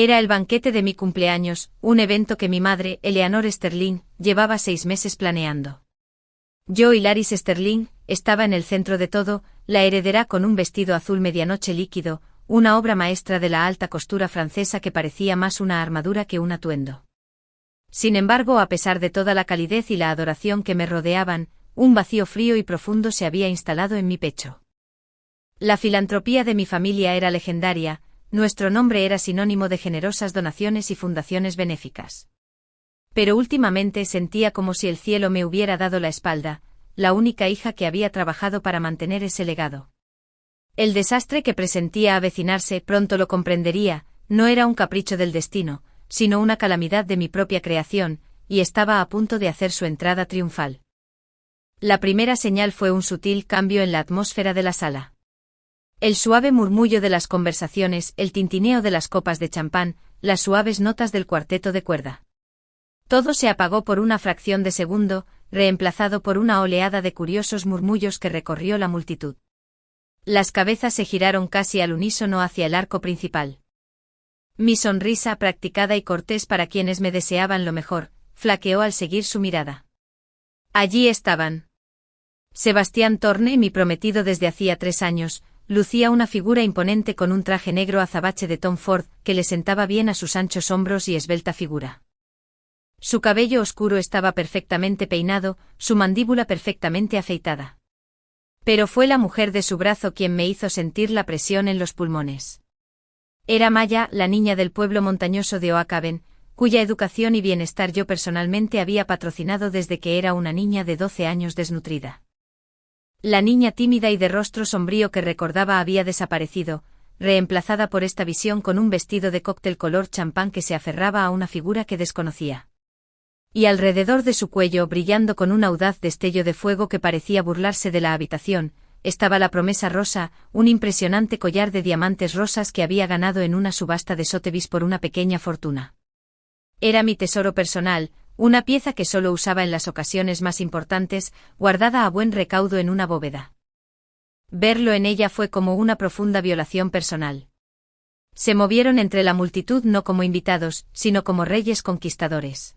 Era el banquete de mi cumpleaños, un evento que mi madre, Eleanor Sterling, llevaba 6 meses planeando. Yo y Laris Sterling, estaba en el centro de todo, la heredera con un vestido azul medianoche líquido, una obra maestra de la alta costura francesa que parecía más una armadura que un atuendo. Sin embargo, a pesar de toda la calidez y la adoración que me rodeaban, un vacío frío y profundo se había instalado en mi pecho. La filantropía de mi familia era legendaria, nuestro nombre era sinónimo de generosas donaciones y fundaciones benéficas. Pero últimamente sentía como si el cielo me hubiera dado la espalda, la única hija que había trabajado para mantener ese legado. El desastre que presentía avecinarse, pronto lo comprendería, no era un capricho del destino, sino una calamidad de mi propia creación, y estaba a punto de hacer su entrada triunfal. La primera señal fue un sutil cambio en la atmósfera de la sala. El suave murmullo de las conversaciones, el tintineo de las copas de champán, las suaves notas del cuarteto de cuerda. Todo se apagó por una fracción de segundo, reemplazado por una oleada de curiosos murmullos que recorrió la multitud. Las cabezas se giraron casi al unísono hacia el arco principal. Mi sonrisa, practicada y cortés para quienes me deseaban lo mejor, flaqueó al seguir su mirada. Allí estaban. Sebastián Thorne, mi prometido desde hacía 3 años, lucía una figura imponente con un traje negro azabache de Tom Ford que le sentaba bien a sus anchos hombros y esbelta figura. Su cabello oscuro estaba perfectamente peinado, su mandíbula perfectamente afeitada. Pero fue la mujer de su brazo quien me hizo sentir la presión en los pulmones. Era Maya, la niña del pueblo montañoso de Oakhaven, cuya educación y bienestar yo personalmente había patrocinado desde que era una niña de 12 años desnutrida. La niña tímida y de rostro sombrío que recordaba había desaparecido, reemplazada por esta visión con un vestido de cóctel color champán que se aferraba a una figura que desconocía. Y alrededor de su cuello, brillando con un audaz destello de fuego que parecía burlarse de la habitación, estaba la promesa rosa, un impresionante collar de diamantes rosas que había ganado en una subasta de Sotheby's por una pequeña fortuna. Era mi tesoro personal, una pieza que solo usaba en las ocasiones más importantes, guardada a buen recaudo en una bóveda. Verlo en ella fue como una profunda violación personal. Se movieron entre la multitud no como invitados, sino como reyes conquistadores.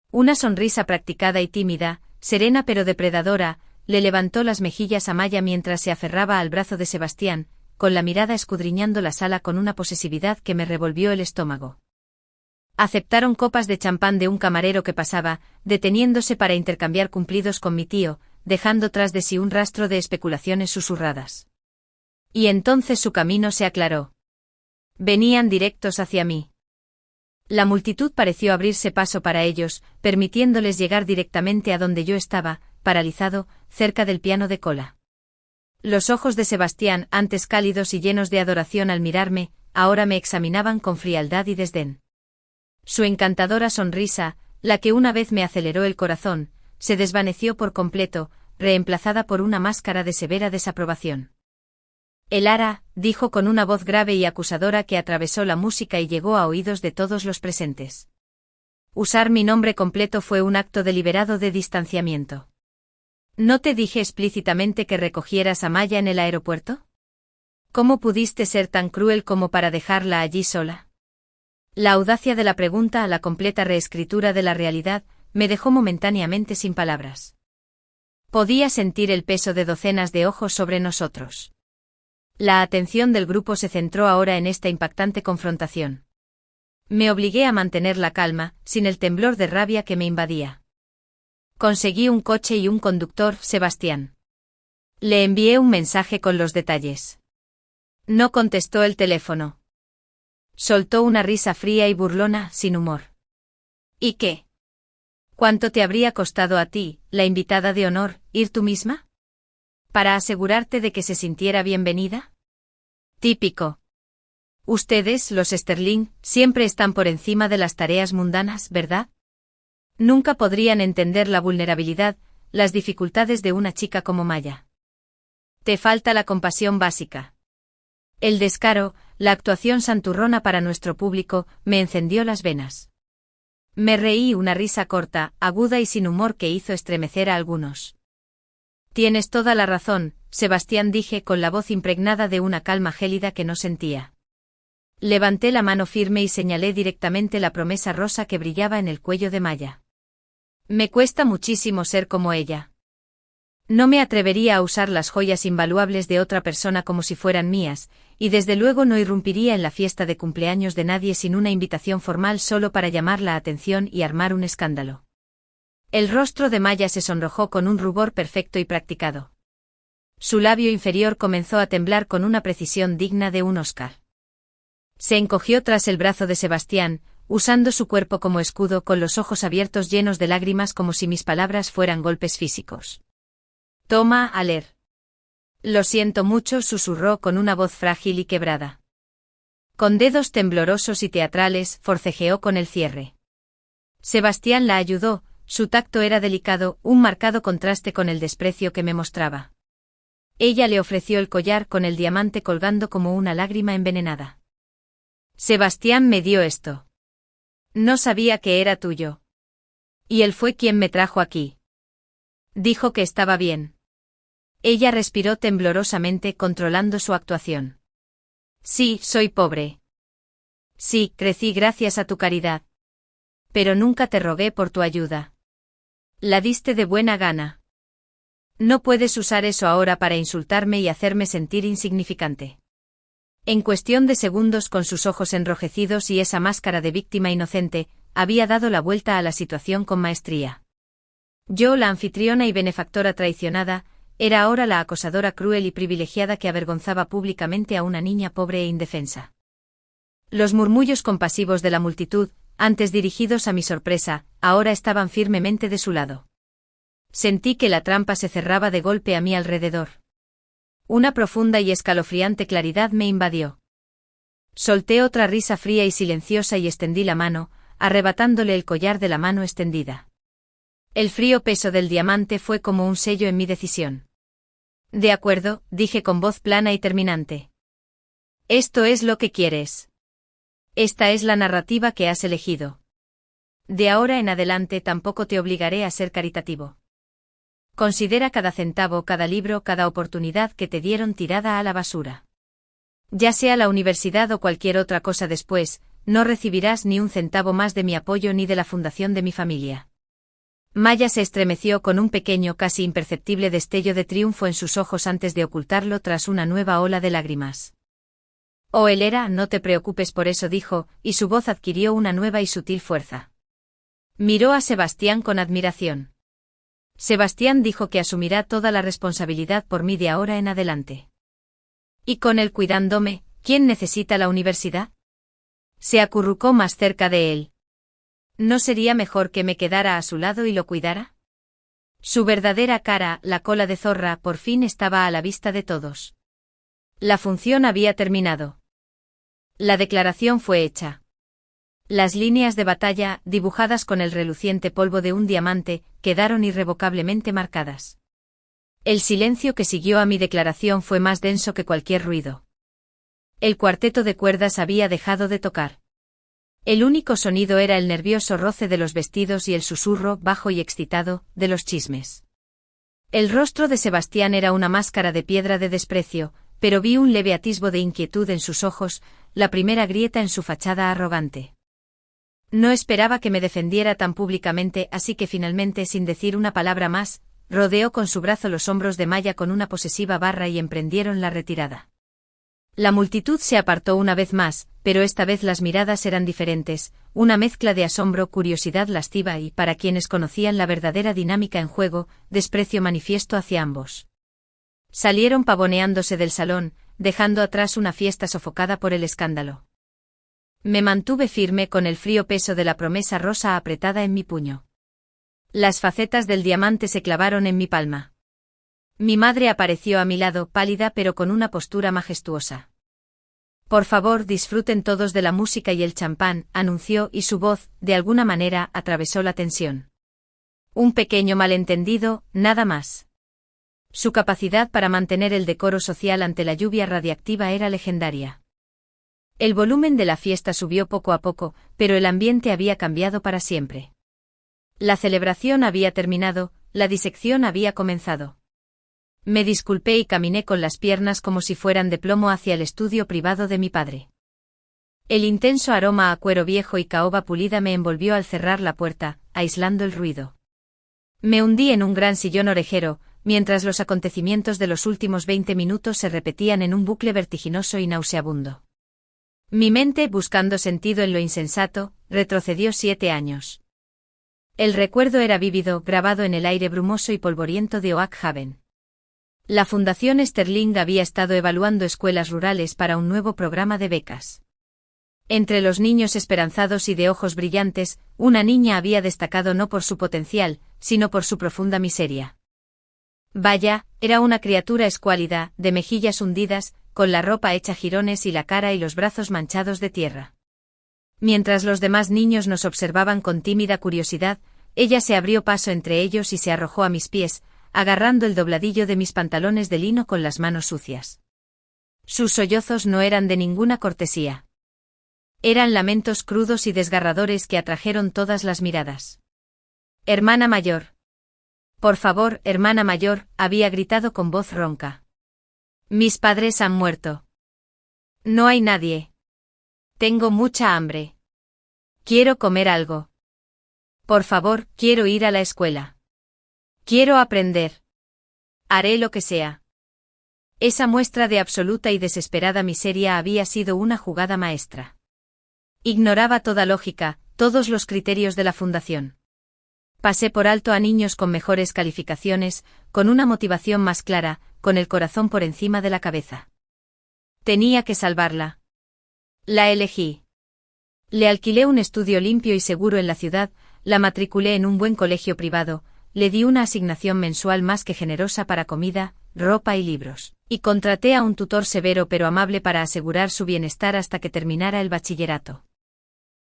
Una sonrisa practicada y tímida, serena pero depredadora, le levantó las mejillas a Maya mientras se aferraba al brazo de Sebastián, con la mirada escudriñando la sala con una posesividad que me revolvió el estómago. Aceptaron copas de champán de un camarero que pasaba, deteniéndose para intercambiar cumplidos con mi tío, dejando tras de sí un rastro de especulaciones susurradas. Y entonces su camino se aclaró. Venían directos hacia mí. La multitud pareció abrirse paso para ellos, permitiéndoles llegar directamente a donde yo estaba, paralizado, cerca del piano de cola. Los ojos de Sebastián, antes cálidos y llenos de adoración al mirarme, ahora me examinaban con frialdad y desdén. Su encantadora sonrisa, la que una vez me aceleró el corazón, se desvaneció por completo, reemplazada por una máscara de severa desaprobación. Elara, dijo con una voz grave y acusadora que atravesó la música y llegó a oídos de todos los presentes. Usar mi nombre completo fue un acto deliberado de distanciamiento. ¿No te dije explícitamente que recogieras a Maya en el aeropuerto? ¿Cómo pudiste ser tan cruel como para dejarla allí sola? La audacia de la pregunta a la completa reescritura de la realidad me dejó momentáneamente sin palabras. Podía sentir el peso de docenas de ojos sobre nosotros. La atención del grupo se centró ahora en esta impactante confrontación. Me obligué a mantener la calma, sin el temblor de rabia que me invadía. Conseguí un coche y un conductor, Sebastián. Le envié un mensaje con los detalles. No contestó el teléfono. Soltó una risa fría y burlona, sin humor. ¿Y qué? ¿Cuánto te habría costado a ti, la invitada de honor, ir tú misma? ¿Para asegurarte de que se sintiera bienvenida? Típico. Ustedes, los Sterling, siempre están por encima de las tareas mundanas, ¿verdad? Nunca podrían entender la vulnerabilidad, las dificultades de una chica como Maya. Te falta la compasión básica. El descaro, la actuación santurrona para nuestro público, me encendió las venas. Me reí una risa corta, aguda y sin humor que hizo estremecer a algunos. Tienes toda la razón, Sebastián, dije con la voz impregnada de una calma gélida que no sentía. Levanté la mano firme y señalé directamente la promesa rosa que brillaba en el cuello de Maya. Me cuesta muchísimo ser como ella. No me atrevería a usar las joyas invaluables de otra persona como si fueran mías, y desde luego no irrumpiría en la fiesta de cumpleaños de nadie sin una invitación formal solo para llamar la atención y armar un escándalo. El rostro de Maya se sonrojó con un rubor perfecto y practicado. Su labio inferior comenzó a temblar con una precisión digna de un Oscar. Se encogió tras el brazo de Sebastián, usando su cuerpo como escudo con los ojos abiertos llenos de lágrimas como si mis palabras fueran golpes físicos. Toma, Aler. Lo siento mucho, susurró con una voz frágil y quebrada. Con dedos temblorosos y teatrales, forcejeó con el cierre. Sebastián la ayudó, su tacto era delicado, un marcado contraste con el desprecio que me mostraba. Ella le ofreció el collar con el diamante colgando como una lágrima envenenada. Sebastián me dio esto. No sabía que era tuyo. Y él fue quien me trajo aquí. Dijo que estaba bien. Ella respiró temblorosamente controlando su actuación. Sí, soy pobre. Sí, crecí gracias a tu caridad. Pero nunca te rogué por tu ayuda. La diste de buena gana. No puedes usar eso ahora para insultarme y hacerme sentir insignificante. En cuestión de segundos, con sus ojos enrojecidos y esa máscara de víctima inocente, había dado la vuelta a la situación con maestría. Yo, la anfitriona y benefactora traicionada, era ahora la acosadora cruel y privilegiada que avergonzaba públicamente a una niña pobre e indefensa. Los murmullos compasivos de la multitud, antes dirigidos a mi sorpresa, ahora estaban firmemente de su lado. Sentí que la trampa se cerraba de golpe a mi alrededor. Una profunda y escalofriante claridad me invadió. Solté otra risa fría y silenciosa y extendí la mano, arrebatándole el collar de la mano extendida. El frío peso del diamante fue como un sello en mi decisión. De acuerdo, dije con voz plana y terminante. Esto es lo que quieres. Esta es la narrativa que has elegido. De ahora en adelante tampoco te obligaré a ser caritativo. Considera cada centavo, cada libro, cada oportunidad que te dieron tirada a la basura. Ya sea la universidad o cualquier otra cosa después, no recibirás ni un centavo más de mi apoyo ni de la fundación de mi familia. Maya se estremeció con un pequeño, casi imperceptible destello de triunfo en sus ojos antes de ocultarlo tras una nueva ola de lágrimas. Oh, Elera, no te preocupes por eso, dijo, y su voz adquirió una nueva y sutil fuerza. Miró a Sebastián con admiración. Sebastián dijo que asumirá toda la responsabilidad por mí de ahora en adelante. Y con él cuidándome, ¿quién necesita la universidad? Se acurrucó más cerca de él. ¿No sería mejor que me quedara a su lado y lo cuidara? Su verdadera cara, la cola de zorra, por fin estaba a la vista de todos. La función había terminado. La declaración fue hecha. Las líneas de batalla, dibujadas con el reluciente polvo de un diamante, quedaron irrevocablemente marcadas. El silencio que siguió a mi declaración fue más denso que cualquier ruido. El cuarteto de cuerdas había dejado de tocar. El único sonido era el nervioso roce de los vestidos y el susurro, bajo y excitado, de los chismes. El rostro de Sebastián era una máscara de piedra de desprecio, pero vi un leve atisbo de inquietud en sus ojos, la primera grieta en su fachada arrogante. No esperaba que me defendiera tan públicamente, así que finalmente, sin decir una palabra más, rodeó con su brazo los hombros de Maya con una posesiva barra y emprendieron la retirada. La multitud se apartó una vez más, pero esta vez las miradas eran diferentes, una mezcla de asombro, curiosidad lasciva y, para quienes conocían la verdadera dinámica en juego, desprecio manifiesto hacia ambos. Salieron pavoneándose del salón, dejando atrás una fiesta sofocada por el escándalo. Me mantuve firme con el frío peso de la promesa rosa apretada en mi puño. Las facetas del diamante se clavaron en mi palma. Mi madre apareció a mi lado, pálida pero con una postura majestuosa. Por favor, disfruten todos de la música y el champán, anunció, y su voz, de alguna manera, atravesó la tensión. Un pequeño malentendido, nada más. Su capacidad para mantener el decoro social ante la lluvia radiactiva era legendaria. El volumen de la fiesta subió poco a poco, pero el ambiente había cambiado para siempre. La celebración había terminado, la disección había comenzado. Me disculpé y caminé con las piernas como si fueran de plomo hacia el estudio privado de mi padre. El intenso aroma a cuero viejo y caoba pulida me envolvió al cerrar la puerta, aislando el ruido. Me hundí en un gran sillón orejero, mientras los acontecimientos de los últimos 20 minutos se repetían en un bucle vertiginoso y nauseabundo. Mi mente, buscando sentido en lo insensato, retrocedió 7 años. El recuerdo era vívido, grabado en el aire brumoso y polvoriento de Oak Haven. La Fundación Sterling había estado evaluando escuelas rurales para un nuevo programa de becas. Entre los niños esperanzados y de ojos brillantes, una niña había destacado no por su potencial, sino por su profunda miseria. Vaya, era una criatura escuálida, de mejillas hundidas, con la ropa hecha jirones y la cara y los brazos manchados de tierra. Mientras los demás niños nos observaban con tímida curiosidad, ella se abrió paso entre ellos y se arrojó a mis pies, agarrando el dobladillo de mis pantalones de lino con las manos sucias. Sus sollozos no eran de ninguna cortesía. Eran lamentos crudos y desgarradores que atrajeron todas las miradas. «Hermana mayor. Por favor, hermana mayor», había gritado con voz ronca. «Mis padres han muerto. No hay nadie. Tengo mucha hambre. Quiero comer algo. Por favor, quiero ir a la escuela. Quiero aprender. Haré lo que sea». Esa muestra de absoluta y desesperada miseria había sido una jugada maestra. Ignoraba toda lógica, todos los criterios de la fundación. Pasé por alto a niños con mejores calificaciones, con una motivación más clara, con el corazón por encima de la cabeza. Tenía que salvarla. La elegí. Le alquilé un estudio limpio y seguro en la ciudad, la matriculé en un buen colegio privado, le di una asignación mensual más que generosa para comida, ropa y libros, y contraté a un tutor severo pero amable para asegurar su bienestar hasta que terminara el bachillerato.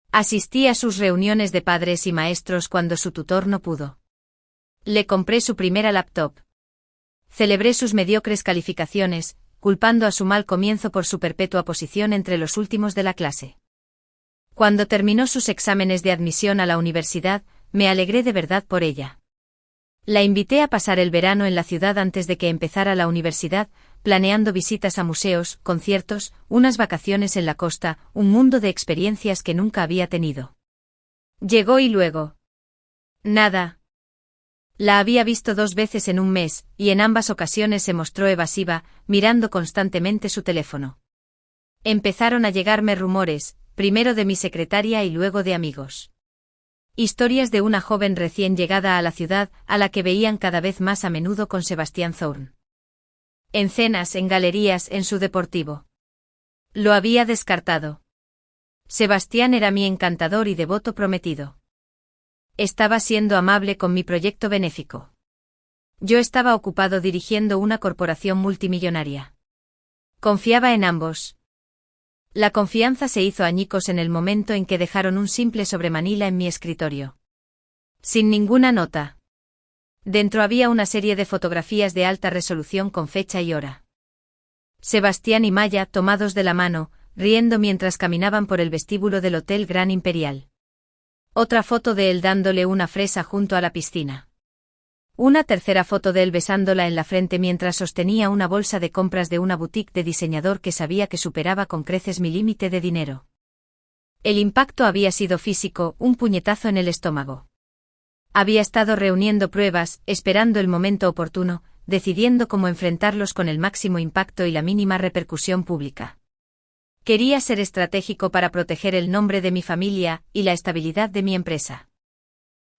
Asistí a sus reuniones de padres y maestros cuando su tutor no pudo. Le compré su primera laptop. Celebré sus mediocres calificaciones, culpando a su mal comienzo por su perpetua posición entre los últimos de la clase. Cuando terminó sus exámenes de admisión a la universidad, me alegré de verdad por ella. La invité a pasar el verano en la ciudad antes de que empezara la universidad, planeando visitas a museos, conciertos, unas vacaciones en la costa, un mundo de experiencias que nunca había tenido. Llegó y luego. Nada. La había visto 2 veces en un mes, y en ambas ocasiones se mostró evasiva, mirando constantemente su teléfono. Empezaron a llegarme rumores, primero de mi secretaria y luego de amigos. Historias de una joven recién llegada a la ciudad, a la que veían cada vez más a menudo con Sebastián Thorne. En cenas, en galerías, en su deportivo. Lo había descartado. Sebastián era mi encantador y devoto prometido. Estaba siendo amable con mi proyecto benéfico. Yo estaba ocupado dirigiendo una corporación multimillonaria. Confiaba en ambos. La confianza se hizo añicos en el momento en que dejaron un simple sobremanila en mi escritorio. Sin ninguna nota. Dentro había una serie de fotografías de alta resolución con fecha y hora. Sebastián y Maya, tomados de la mano, riendo mientras caminaban por el vestíbulo del Hotel Gran Imperial. Otra foto de él dándole una fresa junto a la piscina. Una tercera foto de él besándola en la frente mientras sostenía una bolsa de compras de una boutique de diseñador que sabía que superaba con creces mi límite de dinero. El impacto había sido físico, un puñetazo en el estómago. Había estado reuniendo pruebas, esperando el momento oportuno, decidiendo cómo enfrentarlos con el máximo impacto y la mínima repercusión pública. Quería ser estratégico para proteger el nombre de mi familia y la estabilidad de mi empresa.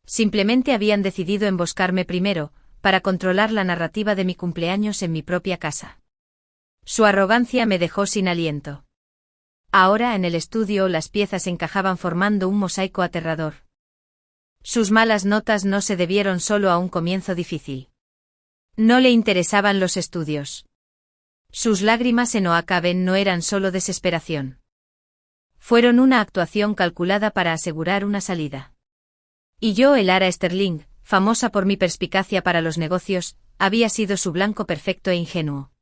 Simplemente habían decidido emboscarme primero, para controlar la narrativa de mi cumpleaños en mi propia casa. Su arrogancia me dejó sin aliento. Ahora en el estudio las piezas encajaban formando un mosaico aterrador. Sus malas notas no se debieron solo a un comienzo difícil. No le interesaban los estudios. Sus lágrimas en Oak Haven no eran solo desesperación. Fueron una actuación calculada para asegurar una salida. Y yo, Elara Sterling, famosa por mi perspicacia para los negocios, había sido su blanco perfecto e ingenuo.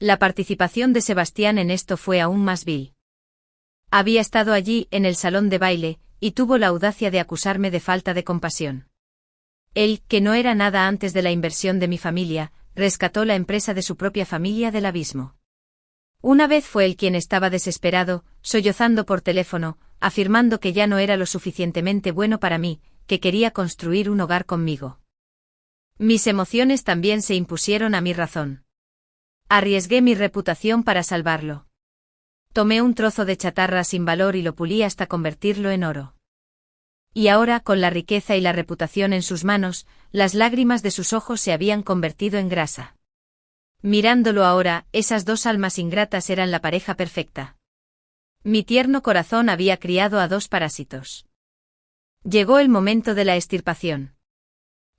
La participación de Sebastián en esto fue aún más vil. Había estado allí, en el salón de baile, y tuvo la audacia de acusarme de falta de compasión. Él, que no era nada antes de la inversión de mi familia, rescató la empresa de su propia familia del abismo. Una vez fue él quien estaba desesperado, sollozando por teléfono, afirmando que ya no era lo suficientemente bueno para mí, que quería construir un hogar conmigo. Mis emociones también se impusieron a mi razón. Arriesgué mi reputación para salvarlo. Tomé un trozo de chatarra sin valor y lo pulí hasta convertirlo en oro. Y ahora, con la riqueza y la reputación en sus manos, las lágrimas de sus ojos se habían convertido en grasa. Mirándolo ahora, esas dos almas ingratas eran la pareja perfecta. Mi tierno corazón había criado a dos parásitos. Llegó el momento de la extirpación.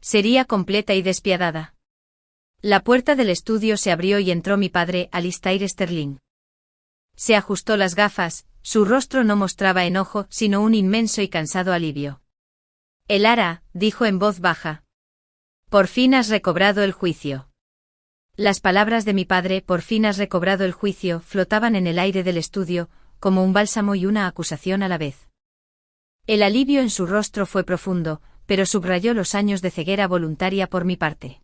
Sería completa y despiadada. La puerta del estudio se abrió y entró mi padre, Alistair Sterling. Se ajustó las gafas, su rostro no mostraba enojo, sino un inmenso y cansado alivio. Elara, dijo en voz baja. Por fin has recobrado el juicio. Las palabras de mi padre, por fin has recobrado el juicio, flotaban en el aire del estudio, como un bálsamo y una acusación a la vez. El alivio en su rostro fue profundo, pero subrayó los años de ceguera voluntaria por mi parte.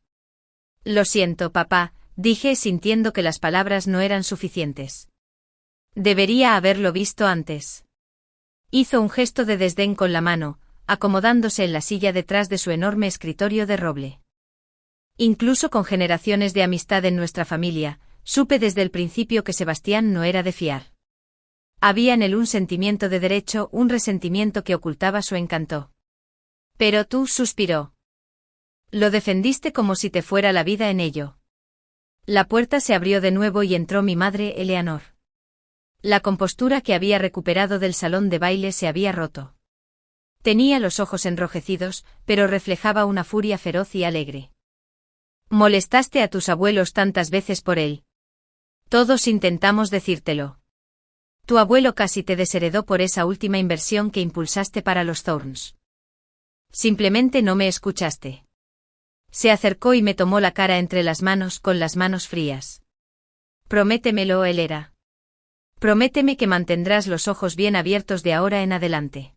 Lo siento, papá, dije sintiendo que las palabras no eran suficientes. Debería haberlo visto antes. Hizo un gesto de desdén con la mano, acomodándose en la silla detrás de su enorme escritorio de roble. Incluso con generaciones de amistad en nuestra familia, supe desde el principio que Sebastián no era de fiar. Había en él un sentimiento de derecho, un resentimiento que ocultaba su encanto. Pero tú, suspiró. Lo defendiste como si te fuera la vida en ello. La puerta se abrió de nuevo y entró mi madre, Eleanor. La compostura que había recuperado del salón de baile se había roto. Tenía los ojos enrojecidos, pero reflejaba una furia feroz y alegre. Molestaste a tus abuelos tantas veces por él. Todos intentamos decírtelo. Tu abuelo casi te desheredó por esa última inversión que impulsaste para los Thorns. Simplemente no me escuchaste. Se acercó y me tomó la cara entre las manos con las manos frías. Prométemelo, Elera. Prométeme que mantendrás los ojos bien abiertos de ahora en adelante.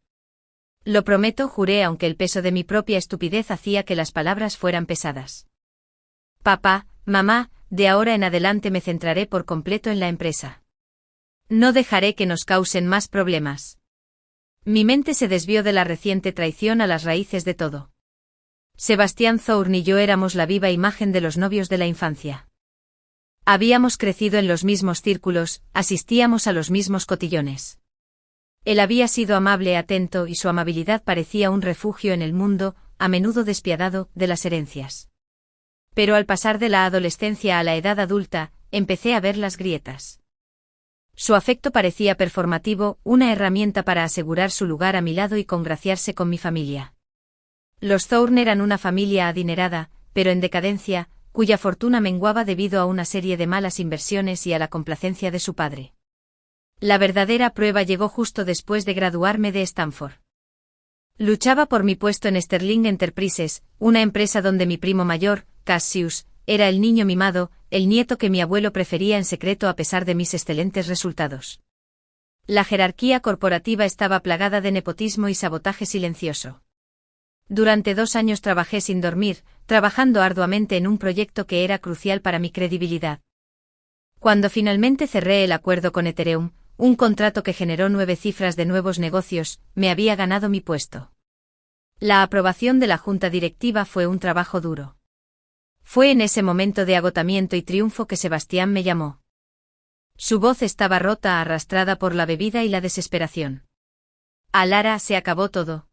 Lo prometo, juré, aunque el peso de mi propia estupidez hacía que las palabras fueran pesadas. Papá, mamá, de ahora en adelante me centraré por completo en la empresa. No dejaré que nos causen más problemas. Mi mente se desvió de la reciente traición a las raíces de todo. Sebastián Thorne y yo éramos la viva imagen de los novios de la infancia. Habíamos crecido en los mismos círculos, asistíamos a los mismos cotillones. Él había sido amable, atento, y su amabilidad parecía un refugio en el mundo, a menudo despiadado, de las herencias. Pero al pasar de la adolescencia a la edad adulta, empecé a ver las grietas. Su afecto parecía performativo, una herramienta para asegurar su lugar a mi lado y congraciarse con mi familia. Los Thorne eran una familia adinerada, pero en decadencia, cuya fortuna menguaba debido a una serie de malas inversiones y a la complacencia de su padre. La verdadera prueba llegó justo después de graduarme de Stanford. Luchaba por mi puesto en Sterling Enterprises, una empresa donde mi primo mayor, Cassius, era el niño mimado, el nieto que mi abuelo prefería en secreto a pesar de mis excelentes resultados. La jerarquía corporativa estaba plagada de nepotismo y sabotaje silencioso. Durante 2 años trabajé sin dormir, trabajando arduamente en un proyecto que era crucial para mi credibilidad. Cuando finalmente cerré el acuerdo con Ethereum, un contrato que generó 9 cifras de nuevos negocios, me había ganado mi puesto. La aprobación de la junta directiva fue un trabajo duro. Fue en ese momento de agotamiento y triunfo que Sebastián me llamó. Su voz estaba rota, arrastrada por la bebida y la desesperación. A Lara se acabó todo.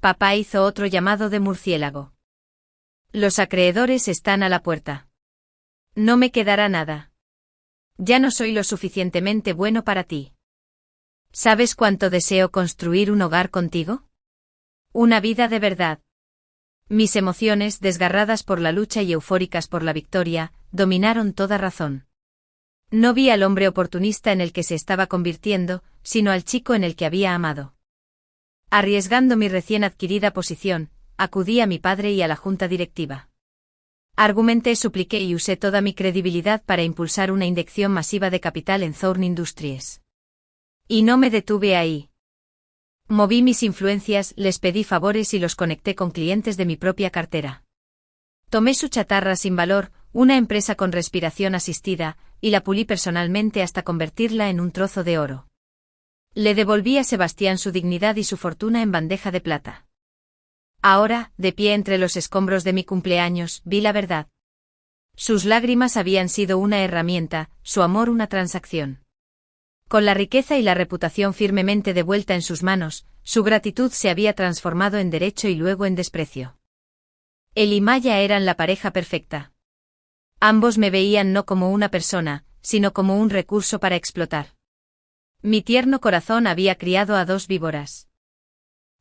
Papá hizo otro llamado de murciélago. Los acreedores están a la puerta. No me quedará nada. Ya no soy lo suficientemente bueno para ti. ¿Sabes cuánto deseo construir un hogar contigo? Una vida de verdad. Mis emociones, desgarradas por la lucha y eufóricas por la victoria, dominaron toda razón. No vi al hombre oportunista en el que se estaba convirtiendo, sino al chico en el que había amado. Arriesgando mi recién adquirida posición, acudí a mi padre y a la junta directiva. Argumenté, supliqué y usé toda mi credibilidad para impulsar una inyección masiva de capital en Thorne Industries. Y no me detuve ahí. Moví mis influencias, les pedí favores y los conecté con clientes de mi propia cartera. Tomé su chatarra sin valor, una empresa con respiración asistida, y la pulí personalmente hasta convertirla en un trozo de oro. Le devolví a Sebastián su dignidad y su fortuna en bandeja de plata. Ahora, de pie entre los escombros de mi cumpleaños, vi la verdad. Sus lágrimas habían sido una herramienta, su amor una transacción. Con la riqueza y la reputación firmemente de vuelta en sus manos, su gratitud se había transformado en derecho y luego en desprecio. Él y Maya eran la pareja perfecta. Ambos me veían no como una persona, sino como un recurso para explotar. Mi tierno corazón había criado a dos víboras.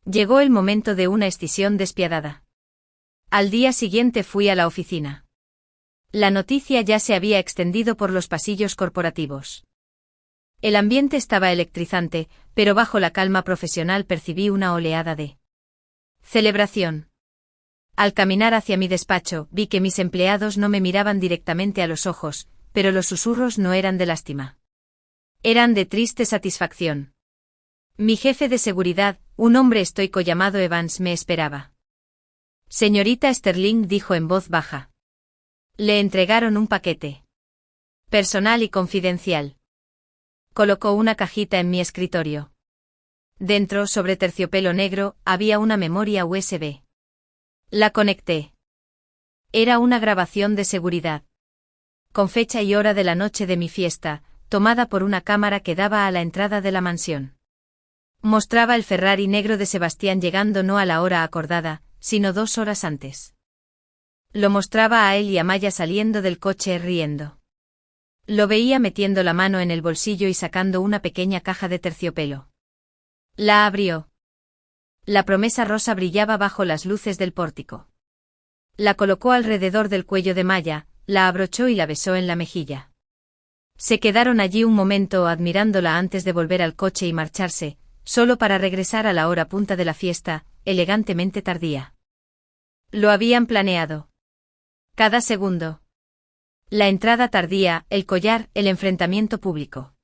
Llegó el momento de una escisión despiadada. Al día siguiente fui a la oficina. La noticia ya se había extendido por los pasillos corporativos. El ambiente estaba electrizante, pero bajo la calma profesional percibí una oleada de celebración. Al caminar hacia mi despacho, vi que mis empleados no me miraban directamente a los ojos, pero los susurros no eran de lástima. Eran de triste satisfacción. Mi jefe de seguridad, un hombre estoico llamado Evans, me esperaba. Señorita Sterling, dijo en voz baja. Le entregaron un paquete. Personal y confidencial. Colocó una cajita en mi escritorio. Dentro, sobre terciopelo negro, había una memoria USB. La conecté. Era una grabación de seguridad. Con fecha y hora de la noche de mi fiesta, tomada por una cámara que daba a la entrada de la mansión. Mostraba el Ferrari negro de Sebastián llegando no a la hora acordada, sino 2 horas antes. Lo mostraba a él y a Maya saliendo del coche riendo. Lo veía metiendo la mano en el bolsillo y sacando una pequeña caja de terciopelo. La abrió. La promesa rosa brillaba bajo las luces del pórtico. La colocó alrededor del cuello de Maya, la abrochó y la besó en la mejilla. Se quedaron allí un momento admirándola antes de volver al coche y marcharse, solo para regresar a la hora punta de la fiesta, elegantemente tardía. Lo habían planeado. Cada segundo. La entrada tardía, el collar, el enfrentamiento público.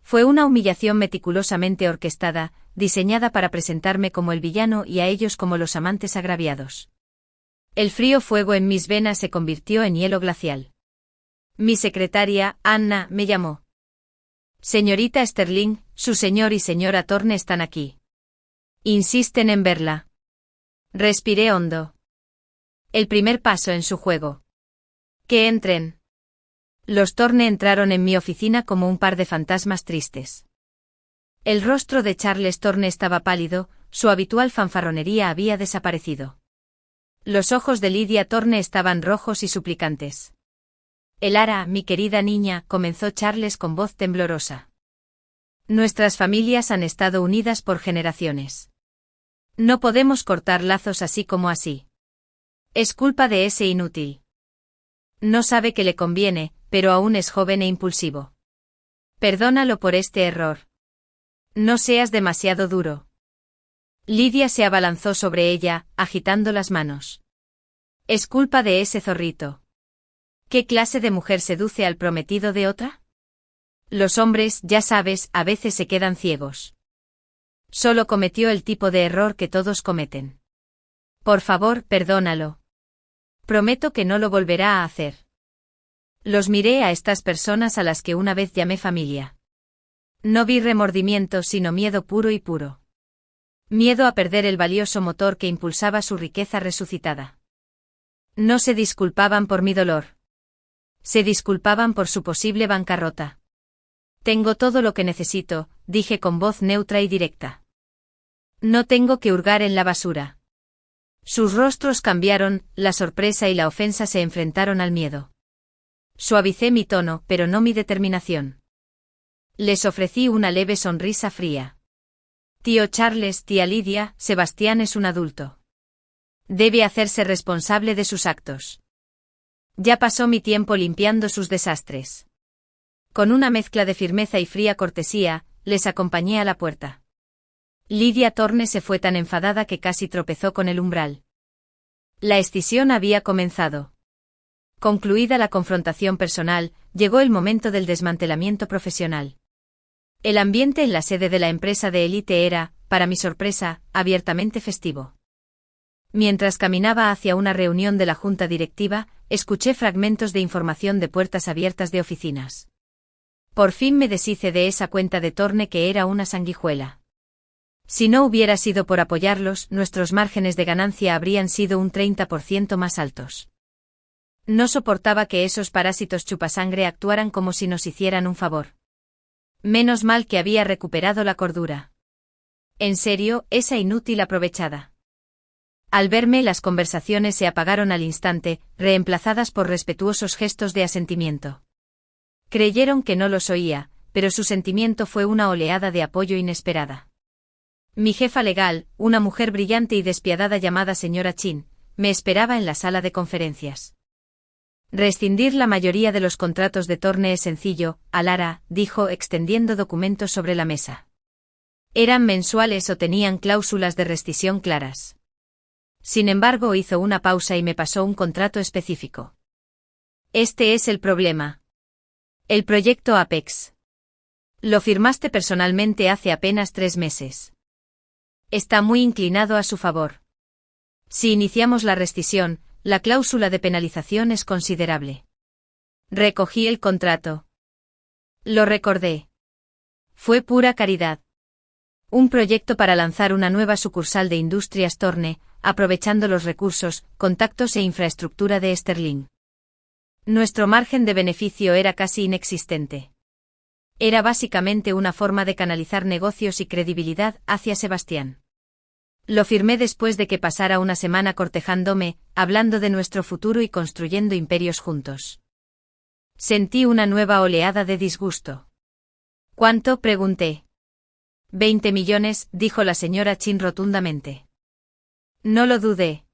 Fue una humillación meticulosamente orquestada, diseñada para presentarme como el villano y a ellos como los amantes agraviados. El frío fuego en mis venas se convirtió en hielo glacial. Mi secretaria, Anna, me llamó. Señorita Sterling, su señor y señora Thorne están aquí. Insisten en verla. Respiré hondo. El primer paso en su juego. Que entren. Los Thorne entraron en mi oficina como un par de fantasmas tristes. El rostro de Charles Thorne estaba pálido, su habitual fanfarronería había desaparecido. Los ojos de Lydia Thorne estaban rojos y suplicantes. Elara, mi querida niña, comenzó Charles con voz temblorosa. Nuestras familias han estado unidas por generaciones. No podemos cortar lazos así como así. Es culpa de ese inútil. No sabe que le conviene, pero aún es joven e impulsivo. Perdónalo por este error. No seas demasiado duro. Lydia se abalanzó sobre ella, agitando las manos. Es culpa de ese zorrito. ¿Qué clase de mujer seduce al prometido de otra? Los hombres, ya sabes, a veces se quedan ciegos. Solo cometió el tipo de error que todos cometen. Por favor, perdónalo. Prometo que no lo volverá a hacer. Los miré a estas personas a las que una vez llamé familia. No vi remordimiento sino miedo puro y puro. Miedo a perder el valioso motor que impulsaba su riqueza resucitada. No se disculpaban por mi dolor. Se disculpaban por su posible bancarrota. Tengo todo lo que necesito, dije con voz neutra y directa. No tengo que hurgar en la basura. Sus rostros cambiaron, la sorpresa y la ofensa se enfrentaron al miedo. Suavicé mi tono, pero no mi determinación. Les ofrecí una leve sonrisa fría. Tío Charles, tía Lydia, Sebastián es un adulto. Debe hacerse responsable de sus actos. Ya pasó mi tiempo limpiando sus desastres. Con una mezcla de firmeza y fría cortesía, les acompañé a la puerta. Lydia Thorne se fue tan enfadada que casi tropezó con el umbral. La escisión había comenzado. Concluida la confrontación personal, llegó el momento del desmantelamiento profesional. El ambiente en la sede de la empresa de élite era, para mi sorpresa, abiertamente festivo. Mientras caminaba hacia una reunión de la junta directiva, escuché fragmentos de información de puertas abiertas de oficinas. Por fin me deshice de esa cuenta de Thorne que era una sanguijuela. Si no hubiera sido por apoyarlos, nuestros márgenes de ganancia habrían sido un 30% más altos. No soportaba que esos parásitos chupasangre actuaran como si nos hicieran un favor. Menos mal que había recuperado la cordura. En serio, esa inútil aprovechada. Al verme, las conversaciones se apagaron al instante, reemplazadas por respetuosos gestos de asentimiento. Creyeron que no los oía, pero su sentimiento fue una oleada de apoyo inesperada. Mi jefa legal, una mujer brillante y despiadada llamada señora Chin, me esperaba en la sala de conferencias. Rescindir la mayoría de los contratos de Thorne es sencillo, Alara, dijo extendiendo documentos sobre la mesa. Eran mensuales o tenían cláusulas de rescisión claras. Sin embargo, hizo una pausa y me pasó un contrato específico. Este es el problema. El proyecto Apex. Lo firmaste personalmente hace apenas 3 meses. Está muy inclinado a su favor. Si iniciamos la rescisión, la cláusula de penalización es considerable. Recogí el contrato. Lo recordé. Fue pura caridad. Un proyecto para lanzar una nueva sucursal de Industrias Thorne, aprovechando los recursos, contactos e infraestructura de Sterling. Nuestro margen de beneficio era casi inexistente. Era básicamente una forma de canalizar negocios y credibilidad hacia Sebastián. Lo firmé después de que pasara una semana cortejándome, hablando de nuestro futuro y construyendo imperios juntos. Sentí una nueva oleada de disgusto. ¿Cuánto?, pregunté. 20 millones, dijo la señora Chin rotundamente. No lo dudé.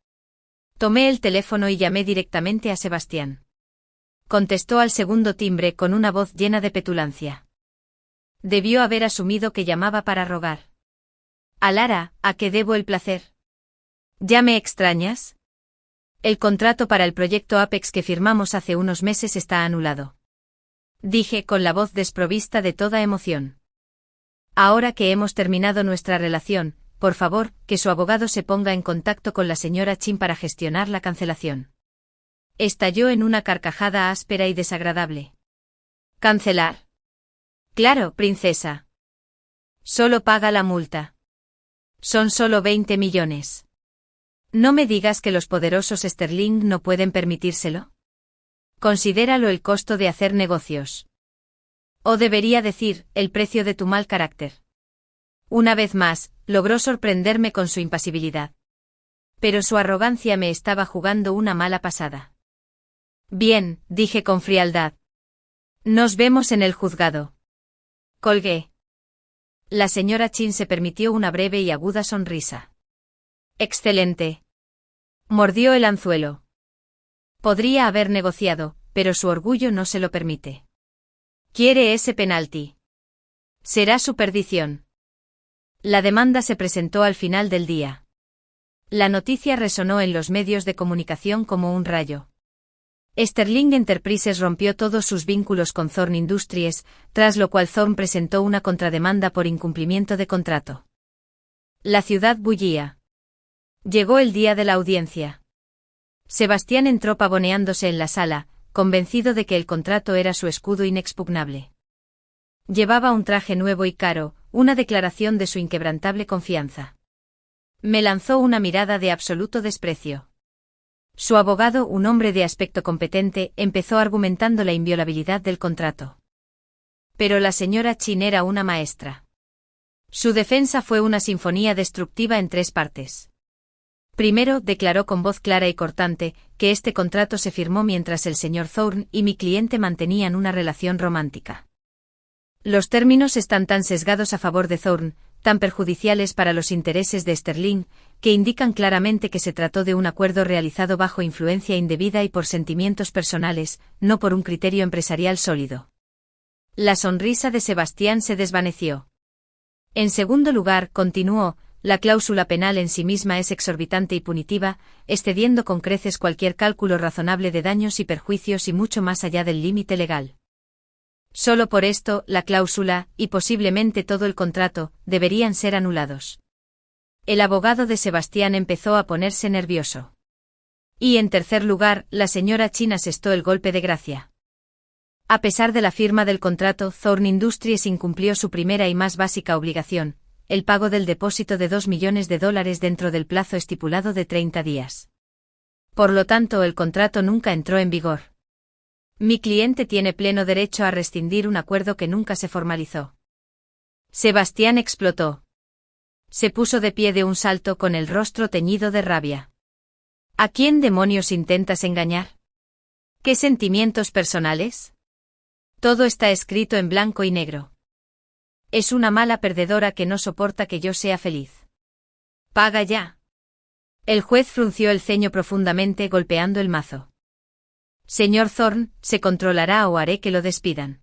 Tomé el teléfono y llamé directamente a Sebastián. Contestó al segundo timbre con una voz llena de petulancia. Debió haber asumido que llamaba para rogar. Alara, ¿a qué debo el placer? ¿Ya me extrañas? El contrato para el proyecto Apex que firmamos hace unos meses está anulado. Dije con la voz desprovista de toda emoción. Ahora que hemos terminado nuestra relación, por favor, que su abogado se ponga en contacto con la señora Chin para gestionar la cancelación. Estalló en una carcajada áspera y desagradable. ¿Cancelar? Claro, princesa. Solo paga la multa. Son solo 20 millones. No me digas que los poderosos Sterling no pueden permitírselo. Considéralo el costo de hacer negocios. O debería decir, el precio de tu mal carácter. Una vez más, logró sorprenderme con su impasibilidad. Pero su arrogancia me estaba jugando una mala pasada. Bien, dije con frialdad. Nos vemos en el juzgado. Colgué. La señora Chin se permitió una breve y aguda sonrisa. Excelente. Mordió el anzuelo. Podría haber negociado, pero su orgullo no se lo permite. Quiere ese penalti. Será su perdición. La demanda se presentó al final del día. La noticia resonó en los medios de comunicación como un rayo. Sterling Enterprises rompió todos sus vínculos con Thorne Industries, tras lo cual Thorne presentó una contrademanda por incumplimiento de contrato. La ciudad bullía. Llegó el día de la audiencia. Sebastián entró pavoneándose en la sala, convencido de que el contrato era su escudo inexpugnable. Llevaba un traje nuevo y caro, una declaración de su inquebrantable confianza. Me lanzó una mirada de absoluto desprecio. Su abogado, un hombre de aspecto competente, empezó argumentando la inviolabilidad del contrato. Pero la señora Chin era una maestra. Su defensa fue una sinfonía destructiva en 3 partes. Primero, declaró con voz clara y cortante, que este contrato se firmó mientras el señor Thorne y mi cliente mantenían una relación romántica. Los términos están tan sesgados a favor de Thorne, tan perjudiciales para los intereses de Sterling, que indican claramente que se trató de un acuerdo realizado bajo influencia indebida y por sentimientos personales, no por un criterio empresarial sólido. La sonrisa de Sebastián se desvaneció. En segundo lugar, continuó, la cláusula penal en sí misma es exorbitante y punitiva, excediendo con creces cualquier cálculo razonable de daños y perjuicios y mucho más allá del límite legal. Solo por esto, la cláusula, y posiblemente todo el contrato, deberían ser anulados. El abogado de Sebastián empezó a ponerse nervioso. Y en tercer lugar, la señora Chin asestó el golpe de gracia. A pesar de la firma del contrato, Thorn Industries incumplió su primera y más básica obligación, el pago del depósito de $2 millones dentro del plazo estipulado de 30 días. Por lo tanto, el contrato nunca entró en vigor. Mi cliente tiene pleno derecho a rescindir un acuerdo que nunca se formalizó. Sebastián explotó. Se puso de pie de un salto con el rostro teñido de rabia. ¿A quién demonios intentas engañar? ¿Qué sentimientos personales? Todo está escrito en blanco y negro. Es una mala perdedora que no soporta que yo sea feliz. Paga ya. El juez frunció el ceño profundamente golpeando el mazo. Señor Thorn, ¿se controlará o haré que lo despidan?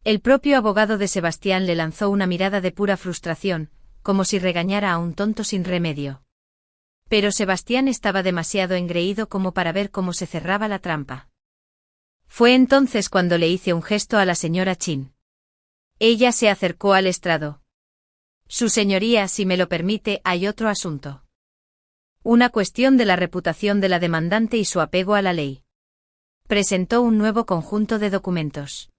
El propio abogado de Sebastián le lanzó una mirada de pura frustración, como si regañara a un tonto sin remedio. Pero Sebastián estaba demasiado engreído como para ver cómo se cerraba la trampa. Fue entonces cuando le hice un gesto a la señora Chin. Ella se acercó al estrado. Su señoría, si me lo permite, hay otro asunto. Una cuestión de la reputación de la demandante y su apego a la ley. Presentó un nuevo conjunto de documentos.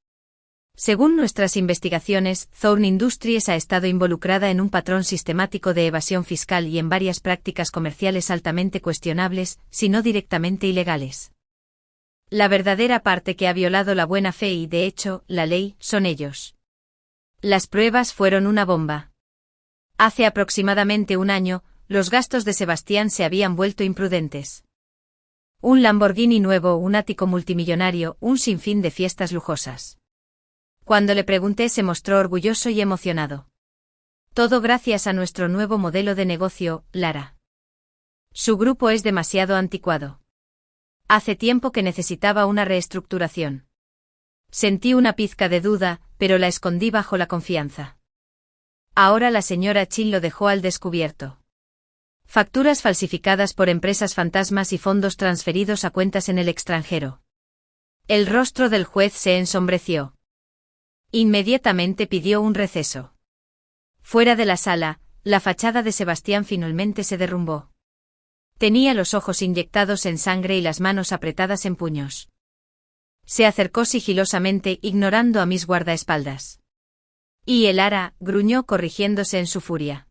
Según nuestras investigaciones, Thorn Industries ha estado involucrada en un patrón sistemático de evasión fiscal y en varias prácticas comerciales altamente cuestionables, si no directamente ilegales. La verdadera parte que ha violado la buena fe y, de hecho, la ley, son ellos. Las pruebas fueron una bomba. Hace aproximadamente un año, los gastos de Sebastián se habían vuelto imprudentes. Un Lamborghini nuevo, un ático multimillonario, un sinfín de fiestas lujosas. Cuando le pregunté se mostró orgulloso y emocionado. Todo gracias a nuestro nuevo modelo de negocio, Lara. Su grupo es demasiado anticuado. Hace tiempo que necesitaba una reestructuración. Sentí una pizca de duda, pero la escondí bajo la confianza. Ahora la señora Chin lo dejó al descubierto. Facturas falsificadas por empresas fantasmas y fondos transferidos a cuentas en el extranjero. El rostro del juez se ensombreció. Inmediatamente pidió un receso. Fuera de la sala, la fachada de Sebastián finalmente se derrumbó. Tenía los ojos inyectados en sangre y las manos apretadas en puños. Se acercó sigilosamente, ignorando a mis guardaespaldas. Y el Lara, gruñó corrigiéndose en su furia.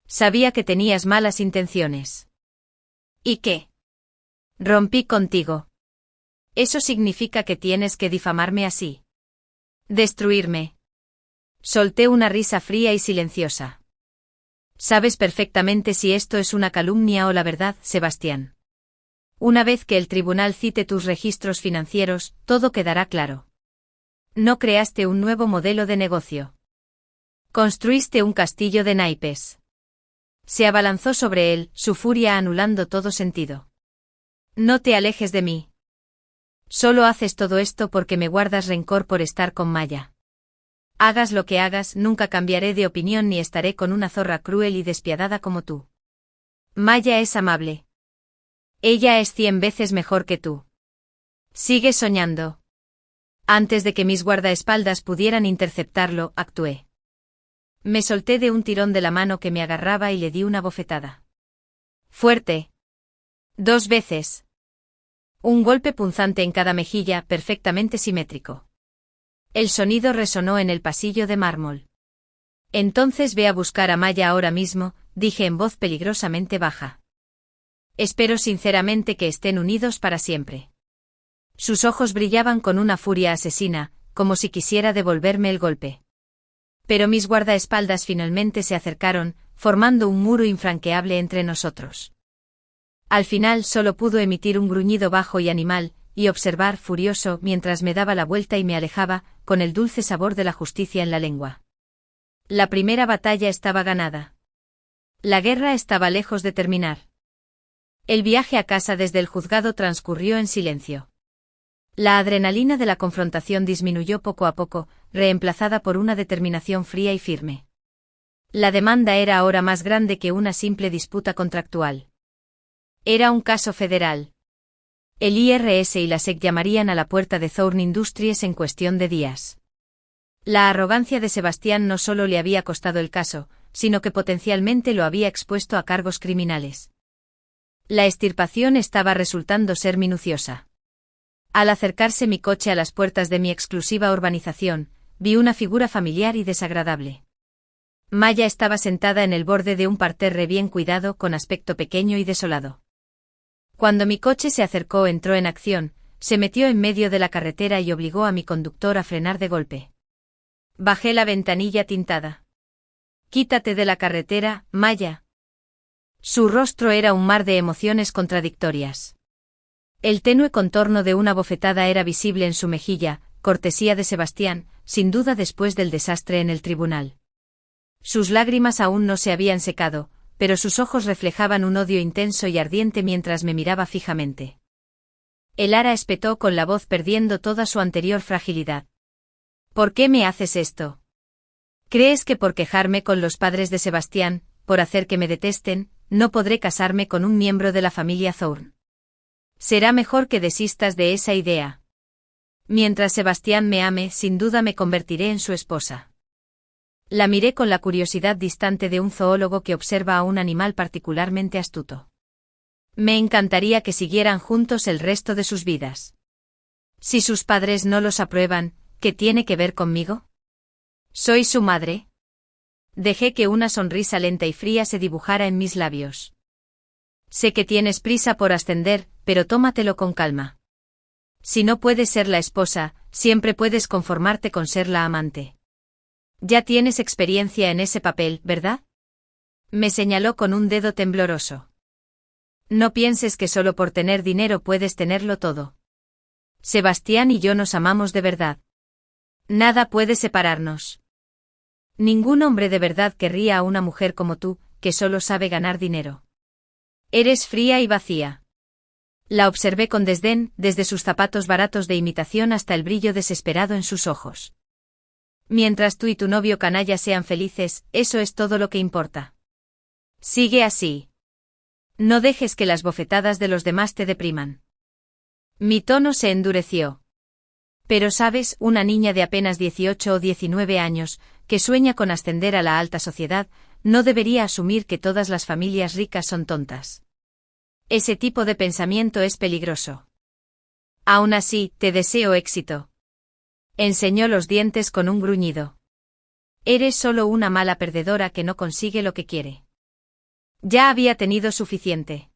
Sabía que tenías malas intenciones. ¿Y qué? Rompí contigo. Eso significa que tienes que difamarme así. Destruirme. Solté una risa fría y silenciosa. Sabes perfectamente si esto es una calumnia o la verdad, Sebastián. Una vez que el tribunal cite tus registros financieros, todo quedará claro. No creaste un nuevo modelo de negocio. Construiste un castillo de naipes. Se abalanzó sobre él, su furia anulando todo sentido. No te alejes de mí. Solo haces todo esto porque me guardas rencor por estar con Maya. Hagas lo que hagas, nunca cambiaré de opinión ni estaré con una zorra cruel y despiadada como tú. Maya es amable. Ella es 100 veces mejor que tú. Sigue soñando. Antes de que mis guardaespaldas pudieran interceptarlo, actué. Me solté de un tirón de la mano que me agarraba y le di una bofetada. Fuerte. 2 veces. Un golpe punzante en cada mejilla, perfectamente simétrico. El sonido resonó en el pasillo de mármol. Entonces ve a buscar a Maya ahora mismo, dije en voz peligrosamente baja. Espero sinceramente que estén unidos para siempre. Sus ojos brillaban con una furia asesina, como si quisiera devolverme el golpe. Pero mis guardaespaldas finalmente se acercaron, formando un muro infranqueable entre nosotros. Al final solo pudo emitir un gruñido bajo y animal, y observar furioso mientras me daba la vuelta y me alejaba, con el dulce sabor de la justicia en la lengua. La primera batalla estaba ganada. La guerra estaba lejos de terminar. El viaje a casa desde el juzgado transcurrió en silencio. La adrenalina de la confrontación disminuyó poco a poco, reemplazada por una determinación fría y firme. La demanda era ahora más grande que una simple disputa contractual. Era un caso federal. El IRS y la SEC llamarían a la puerta de Thorn Industries en cuestión de días. La arrogancia de Sebastián no solo le había costado el caso, sino que potencialmente lo había expuesto a cargos criminales. La extirpación estaba resultando ser minuciosa. Al acercarse mi coche a las puertas de mi exclusiva urbanización, vi una figura familiar y desagradable. Maya estaba sentada en el borde de un parterre bien cuidado con aspecto pequeño y desolado. Cuando mi coche se acercó entró en acción, se metió en medio de la carretera y obligó a mi conductor a frenar de golpe. Bajé la ventanilla tintada. «Quítate de la carretera, Maya». Su rostro era un mar de emociones contradictorias. El tenue contorno de una bofetada era visible en su mejilla, cortesía de Sebastián, sin duda después del desastre en el tribunal. Sus lágrimas aún no se habían secado, pero sus ojos reflejaban un odio intenso y ardiente mientras me miraba fijamente. Elara espetó con la voz perdiendo toda su anterior fragilidad. «¿Por qué me haces esto? ¿Crees que por quejarme con los padres de Sebastián, por hacer que me detesten, no podré casarme con un miembro de la familia Thorne? Será mejor que desistas de esa idea. Mientras Sebastián me ame, sin duda me convertiré en su esposa». La miré con la curiosidad distante de un zoólogo que observa a un animal particularmente astuto. Me encantaría que siguieran juntos el resto de sus vidas. Si sus padres no los aprueban, ¿qué tiene que ver conmigo? ¿Soy su madre? Dejé que una sonrisa lenta y fría se dibujara en mis labios. Sé que tienes prisa por ascender, pero tómatelo con calma. Si no puedes ser la esposa, siempre puedes conformarte con ser la amante. Ya tienes experiencia en ese papel, ¿verdad? Me señaló con un dedo tembloroso. No pienses que solo por tener dinero puedes tenerlo todo. Sebastián y yo nos amamos de verdad. Nada puede separarnos. Ningún hombre de verdad querría a una mujer como tú, que solo sabe ganar dinero. Eres fría y vacía. La observé con desdén, desde sus zapatos baratos de imitación hasta el brillo desesperado en sus ojos. Mientras tú y tu novio canalla sean felices, eso es todo lo que importa. Sigue así. No dejes que las bofetadas de los demás te depriman. Mi tono se endureció. Pero sabes, una niña de apenas 18 o 19 años, que sueña con ascender a la alta sociedad, no debería asumir que todas las familias ricas son tontas. Ese tipo de pensamiento es peligroso. Aún así, te deseo éxito. Enseñó los dientes con un gruñido. Eres solo una mala perdedora que no consigue lo que quiere. Ya había tenido suficiente.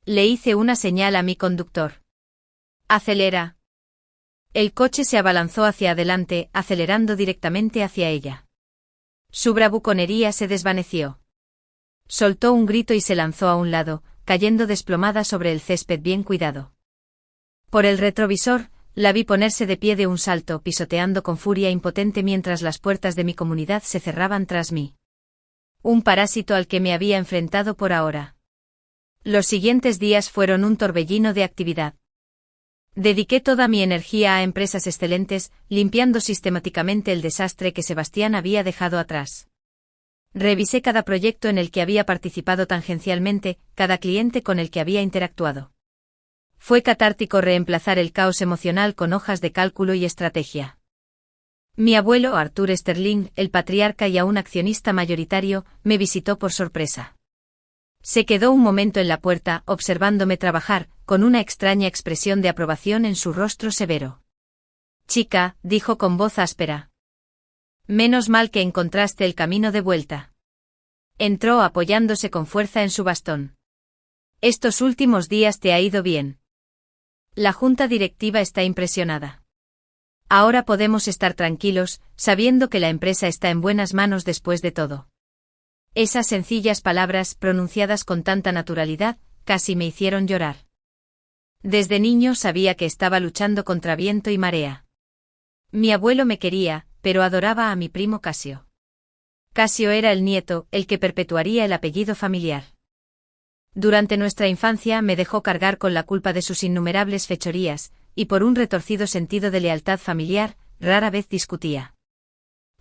Le hice una señal a mi conductor. Acelera. El coche se abalanzó hacia adelante, acelerando directamente hacia ella. Su bravuconería se desvaneció. Soltó un grito y se lanzó a un lado, cayendo desplomada sobre el césped bien cuidado. Por el retrovisor, la vi ponerse de pie de un salto, pisoteando con furia impotente mientras las puertas de mi comunidad se cerraban tras mí. Un parásito al que me había enfrentado por ahora. Los siguientes días fueron un torbellino de actividad. Dediqué toda mi energía a empresas excelentes, limpiando sistemáticamente el desastre que Sebastián había dejado atrás. Revisé cada proyecto en el que había participado tangencialmente, cada cliente con el que había interactuado. Fue catártico reemplazar el caos emocional con hojas de cálculo y estrategia. Mi abuelo Arthur Sterling, el patriarca y aún accionista mayoritario, me visitó por sorpresa. Se quedó un momento en la puerta, observándome trabajar, con una extraña expresión de aprobación en su rostro severo. «Chica», dijo con voz áspera. «Menos mal que encontraste el camino de vuelta». Entró apoyándose con fuerza en su bastón. «Estos últimos días te ha ido bien. La junta directiva está impresionada. Ahora podemos estar tranquilos, sabiendo que la empresa está en buenas manos después de todo». Esas sencillas palabras, pronunciadas con tanta naturalidad, casi me hicieron llorar. Desde niño sabía que estaba luchando contra viento y marea. Mi abuelo me quería, pero adoraba a mi primo Casio. Casio era el nieto, el que perpetuaría el apellido familiar. Durante nuestra infancia me dejó cargar con la culpa de sus innumerables fechorías, y por un retorcido sentido de lealtad familiar, rara vez discutía.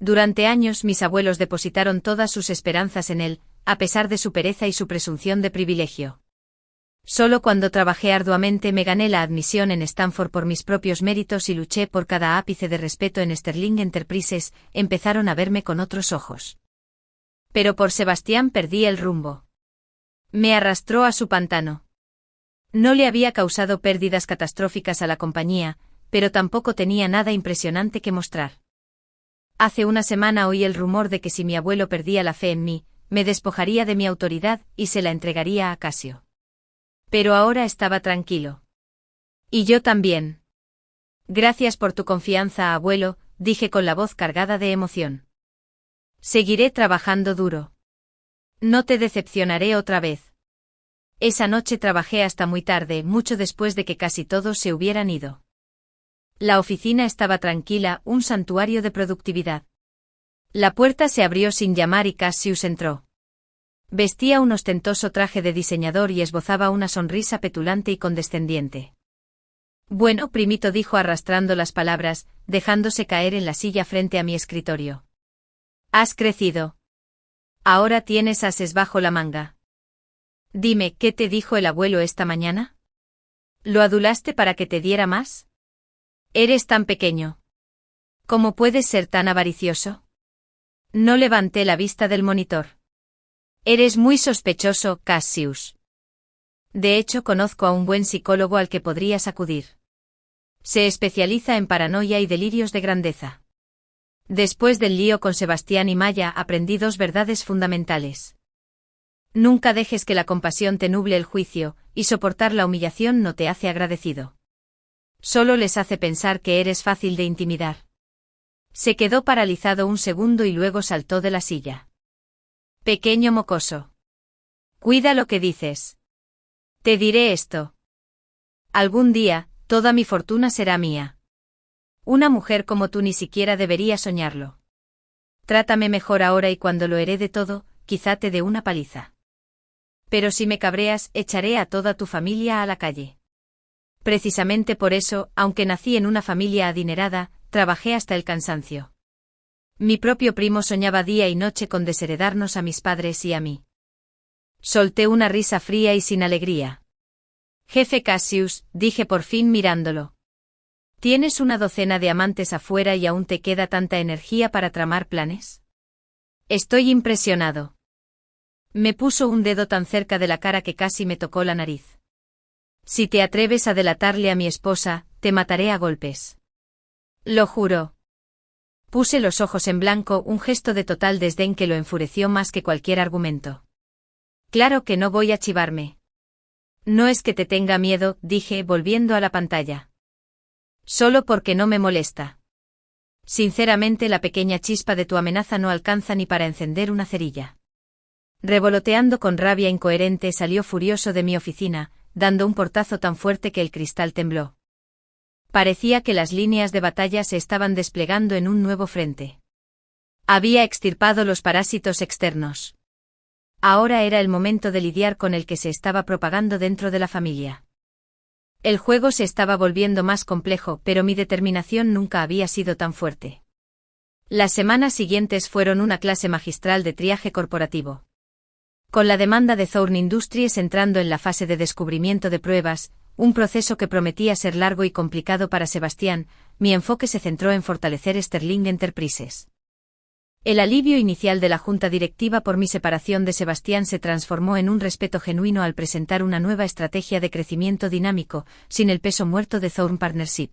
Durante años mis abuelos depositaron todas sus esperanzas en él, a pesar de su pereza y su presunción de privilegio. Solo cuando trabajé arduamente me gané la admisión en Stanford por mis propios méritos y luché por cada ápice de respeto en Sterling Enterprises, empezaron a verme con otros ojos. Pero por Sebastián perdí el rumbo. Me arrastró a su pantano. No le había causado pérdidas catastróficas a la compañía, pero tampoco tenía nada impresionante que mostrar. Hace una semana oí el rumor de que si mi abuelo perdía la fe en mí, me despojaría de mi autoridad y se la entregaría a Casio. Pero ahora estaba tranquilo. Y yo también. Gracias por tu confianza, abuelo, dije con la voz cargada de emoción. Seguiré trabajando duro. No te decepcionaré otra vez. Esa noche trabajé hasta muy tarde, mucho después de que casi todos se hubieran ido. La oficina estaba tranquila, un santuario de productividad. La puerta se abrió sin llamar y Cassius entró. Vestía un ostentoso traje de diseñador y esbozaba una sonrisa petulante y condescendiente. Bueno, primito, dijo arrastrando las palabras, dejándose caer en la silla frente a mi escritorio. Has crecido. Ahora tienes ases bajo la manga. Dime, ¿qué te dijo el abuelo esta mañana? ¿Lo adulaste para que te diera más? Eres tan pequeño. ¿Cómo puedes ser tan avaricioso? No levanté la vista del monitor. Eres muy sospechoso, Cassius. De hecho, conozco a un buen psicólogo al que podrías acudir. Se especializa en paranoia y delirios de grandeza. Después del lío con Sebastián y Maya aprendí dos verdades fundamentales. Nunca dejes que la compasión te nuble el juicio, y soportar la humillación no te hace agradecido. Solo les hace pensar que eres fácil de intimidar. Se quedó paralizado un segundo y luego saltó de la silla. Pequeño mocoso. Cuida lo que dices. Te diré esto. Algún día, toda mi fortuna será mía. Una mujer como tú ni siquiera debería soñarlo. Trátame mejor ahora y cuando lo herede todo, quizá te dé una paliza. Pero si me cabreas, echaré a toda tu familia a la calle. Precisamente por eso, aunque nací en una familia adinerada, trabajé hasta el cansancio. Mi propio primo soñaba día y noche con desheredarnos a mis padres y a mí. Solté una risa fría y sin alegría. Jefe Cassius, dije por fin mirándolo. ¿Tienes una docena de amantes afuera y aún te queda tanta energía para tramar planes? Estoy impresionado. Me puso un dedo tan cerca de la cara que casi me tocó la nariz. Si te atreves a delatarle a mi esposa, te mataré a golpes. Lo juro. Puse los ojos en blanco, un gesto de total desdén que lo enfureció más que cualquier argumento. Claro que no voy a chivarme. No es que te tenga miedo, dije, volviendo a la pantalla. Solo porque no me molesta. Sinceramente, la pequeña chispa de tu amenaza no alcanza ni para encender una cerilla. Revoloteando con rabia incoherente, salió furioso de mi oficina, dando un portazo tan fuerte que el cristal tembló. Parecía que las líneas de batalla se estaban desplegando en un nuevo frente. Había extirpado los parásitos externos. Ahora era el momento de lidiar con el que se estaba propagando dentro de la familia. El juego se estaba volviendo más complejo, pero mi determinación nunca había sido tan fuerte. Las semanas siguientes fueron una clase magistral de triaje corporativo. Con la demanda de Thorn Industries entrando en la fase de descubrimiento de pruebas, un proceso que prometía ser largo y complicado para Sebastián, mi enfoque se centró en fortalecer Sterling Enterprises. El alivio inicial de la junta directiva por mi separación de Sebastián se transformó en un respeto genuino al presentar una nueva estrategia de crecimiento dinámico, sin el peso muerto de Thorn Partnership.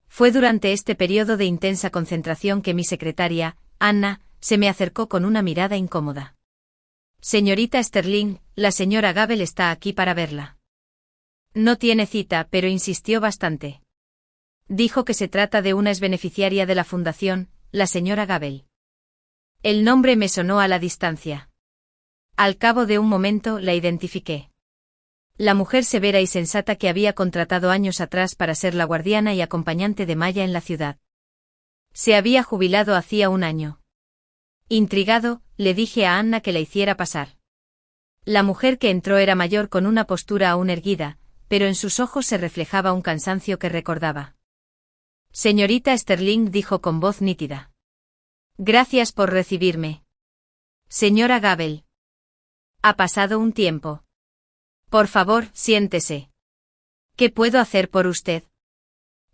Fue durante este periodo de intensa concentración que mi secretaria, Anna, se me acercó con una mirada incómoda. Señorita Sterling, la señora Gabel está aquí para verla. No tiene cita, pero insistió bastante. Dijo que se trata de una exbeneficiaria de la fundación, la señora Gabel. El nombre me sonó a la distancia. Al cabo de un momento la identifiqué. La mujer severa y sensata que había contratado años atrás para ser la guardiana y acompañante de Maya en la ciudad. Se había jubilado hacía un año. Intrigado, le dije a Anna que la hiciera pasar. La mujer que entró era mayor con una postura aún erguida, pero en sus ojos se reflejaba un cansancio que recordaba. Señorita Sterling, dijo con voz nítida. Gracias por recibirme. Señora Gabel. Ha pasado un tiempo. Por favor, siéntese. ¿Qué puedo hacer por usted?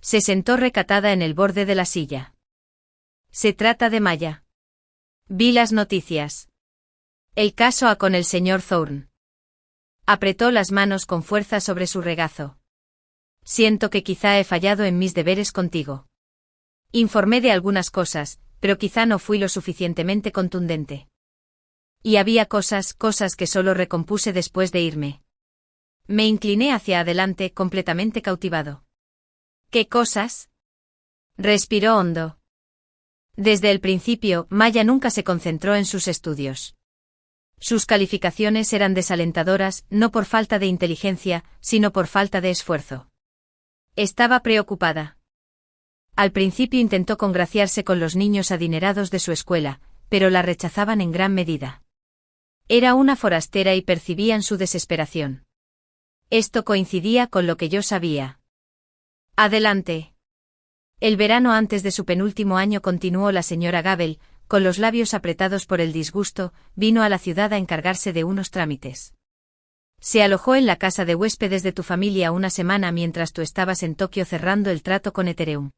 Se sentó recatada en el borde de la silla. Se trata de Maya. Vi las noticias. El caso A con el señor Thorn. Apretó las manos con fuerza sobre su regazo. Siento que quizá he fallado en mis deberes contigo. Informé de algunas cosas, pero quizá no fui lo suficientemente contundente. Y había cosas que solo recompuse después de irme. Me incliné hacia adelante completamente cautivado. ¿Qué cosas? Respiró hondo. Desde el principio, Maya nunca se concentró en sus estudios. Sus calificaciones eran desalentadoras, no por falta de inteligencia, sino por falta de esfuerzo. Estaba preocupada. Al principio intentó congraciarse con los niños adinerados de su escuela, pero la rechazaban en gran medida. Era una forastera y percibían su desesperación. Esto coincidía con lo que yo sabía. Adelante. El verano antes de su penúltimo año, continuó la señora Gabel, con los labios apretados por el disgusto, vino a la ciudad a encargarse de unos trámites. Se alojó en la casa de huéspedes de tu familia una semana mientras tú estabas en Tokio cerrando el trato con Ethereum.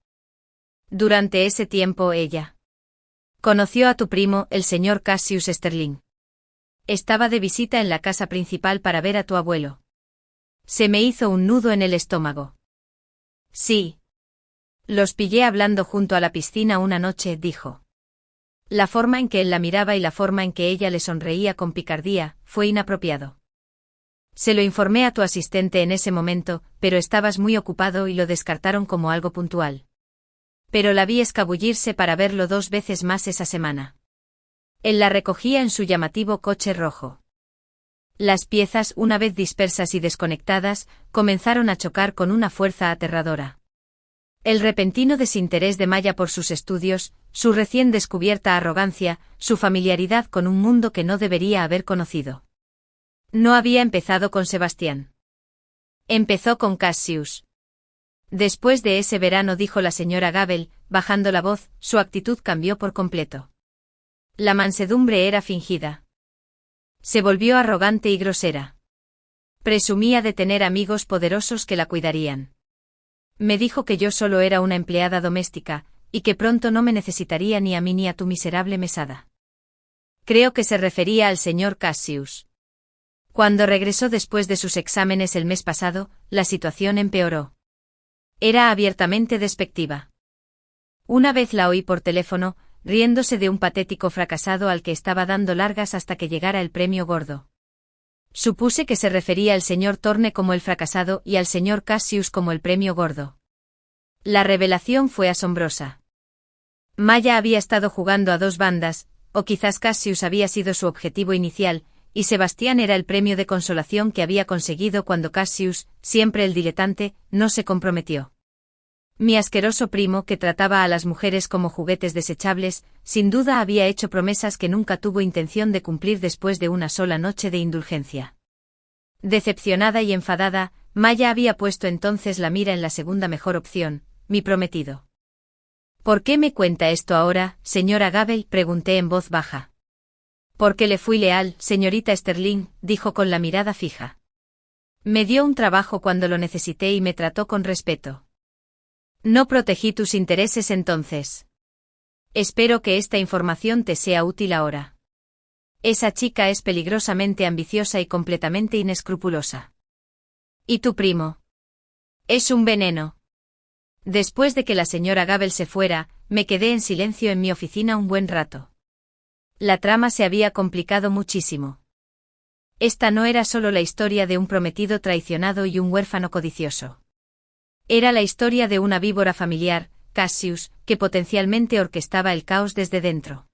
Durante ese tiempo ella conoció a tu primo, el señor Cassius Sterling. Estaba de visita en la casa principal para ver a tu abuelo. Se me hizo un nudo en el estómago. Sí. Los pillé hablando junto a la piscina una noche, dijo. La forma en que él la miraba y la forma en que ella le sonreía con picardía, fue inapropiado. Se lo informé a tu asistente en ese momento, pero estabas muy ocupado y lo descartaron como algo puntual. Pero la vi escabullirse para verlo 2 veces más esa semana. Él la recogía en su llamativo coche rojo. Las piezas, una vez dispersas y desconectadas, comenzaron a chocar con una fuerza aterradora. El repentino desinterés de Maya por sus estudios, su recién descubierta arrogancia, su familiaridad con un mundo que no debería haber conocido. No había empezado con Sebastián. Empezó con Cassius. Después de ese verano, dijo la señora Gabel, bajando la voz, su actitud cambió por completo. La mansedumbre era fingida. Se volvió arrogante y grosera. Presumía de tener amigos poderosos que la cuidarían. Me dijo que yo solo era una empleada doméstica, y que pronto no me necesitaría ni a mí ni a tu miserable mesada. Creo que se refería al señor Cassius. Cuando regresó después de sus exámenes el mes pasado, la situación empeoró. Era abiertamente despectiva. Una vez la oí por teléfono, riéndose de un patético fracasado al que estaba dando largas hasta que llegara el premio gordo. Supuse que se refería al señor Thorne como el fracasado y al señor Cassius como el premio gordo. La revelación fue asombrosa. Maya había estado jugando a 2 bandas, o quizás Cassius había sido su objetivo inicial, y Sebastián era el premio de consolación que había conseguido cuando Cassius, siempre el diletante, no se comprometió. Mi asqueroso primo, que trataba a las mujeres como juguetes desechables, sin duda había hecho promesas que nunca tuvo intención de cumplir después de una sola noche de indulgencia. Decepcionada y enfadada, Maya había puesto entonces la mira en la segunda mejor opción, mi prometido. ¿Por qué me cuenta esto ahora, señora Gabel?, pregunté en voz baja. Porque le fui leal, señorita Sterling, dijo con la mirada fija. Me dio un trabajo cuando lo necesité y me trató con respeto. No protegí tus intereses entonces. Espero que esta información te sea útil ahora. Esa chica es peligrosamente ambiciosa y completamente inescrupulosa. ¿Y tu primo? Es un veneno. Después de que la señora Gabel se fuera, me quedé en silencio en mi oficina un buen rato. La trama se había complicado muchísimo. Esta no era solo la historia de un prometido traicionado y un huérfano codicioso. Era la historia de una víbora familiar, Cassius, que potencialmente orquestaba el caos desde dentro.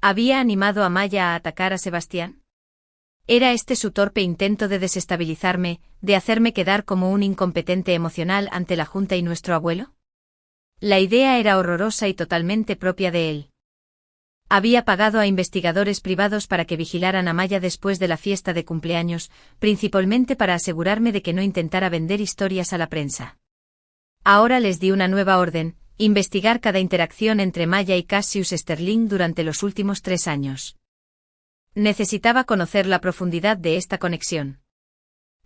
¿Había animado a Maya a atacar a Sebastián? ¿Era este su torpe intento de desestabilizarme, de hacerme quedar como un incompetente emocional ante la Junta y nuestro abuelo? La idea era horrorosa y totalmente propia de él. Había pagado a investigadores privados para que vigilaran a Maya después de la fiesta de cumpleaños, principalmente para asegurarme de que no intentara vender historias a la prensa. Ahora les di una nueva orden, investigar cada interacción entre Maya y Cassius Sterling durante los últimos 3 años. Necesitaba conocer la profundidad de esta conexión.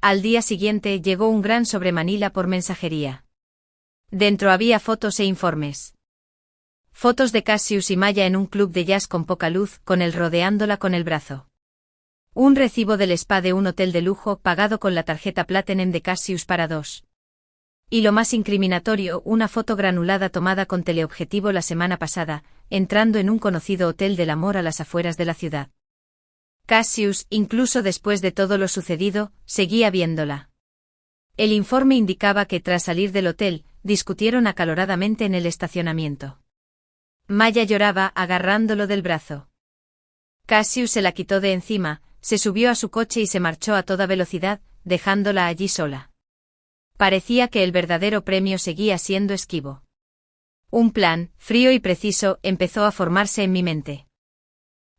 Al día siguiente llegó un gran sobre Manila por mensajería. Dentro había fotos e informes. Fotos de Cassius y Maya en un club de jazz con poca luz, con él rodeándola con el brazo. Un recibo del spa de un hotel de lujo pagado con la tarjeta Platinum de Cassius para dos. Y lo más incriminatorio, una foto granulada tomada con teleobjetivo la semana pasada, entrando en un conocido hotel del amor a las afueras de la ciudad. Cassius, incluso después de todo lo sucedido, seguía viéndola. El informe indicaba que tras salir del hotel, discutieron acaloradamente en el estacionamiento. Maya lloraba agarrándolo del brazo. Cassius se la quitó de encima, se subió a su coche y se marchó a toda velocidad, dejándola allí sola. Parecía que el verdadero premio seguía siendo esquivo. Un plan, frío y preciso, empezó a formarse en mi mente.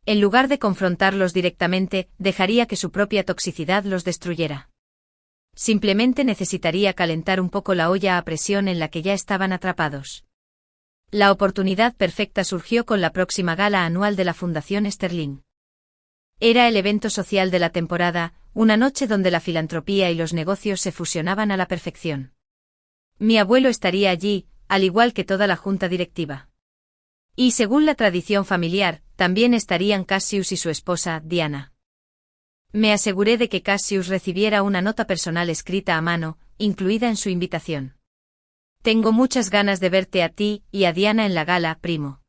En lugar de confrontarlos directamente, dejaría que su propia toxicidad los destruyera. Simplemente necesitaría calentar un poco la olla a presión en la que ya estaban atrapados. La oportunidad perfecta surgió con la próxima gala anual de la Fundación Sterling. Era el evento social de la temporada, una noche donde la filantropía y los negocios se fusionaban a la perfección. Mi abuelo estaría allí, al igual que toda la junta directiva. Y según la tradición familiar, también estarían Cassius y su esposa, Diana. Me aseguré de que Cassius recibiera una nota personal escrita a mano, incluida en su invitación. Tengo muchas ganas de verte a ti y a Diana en la gala, primo.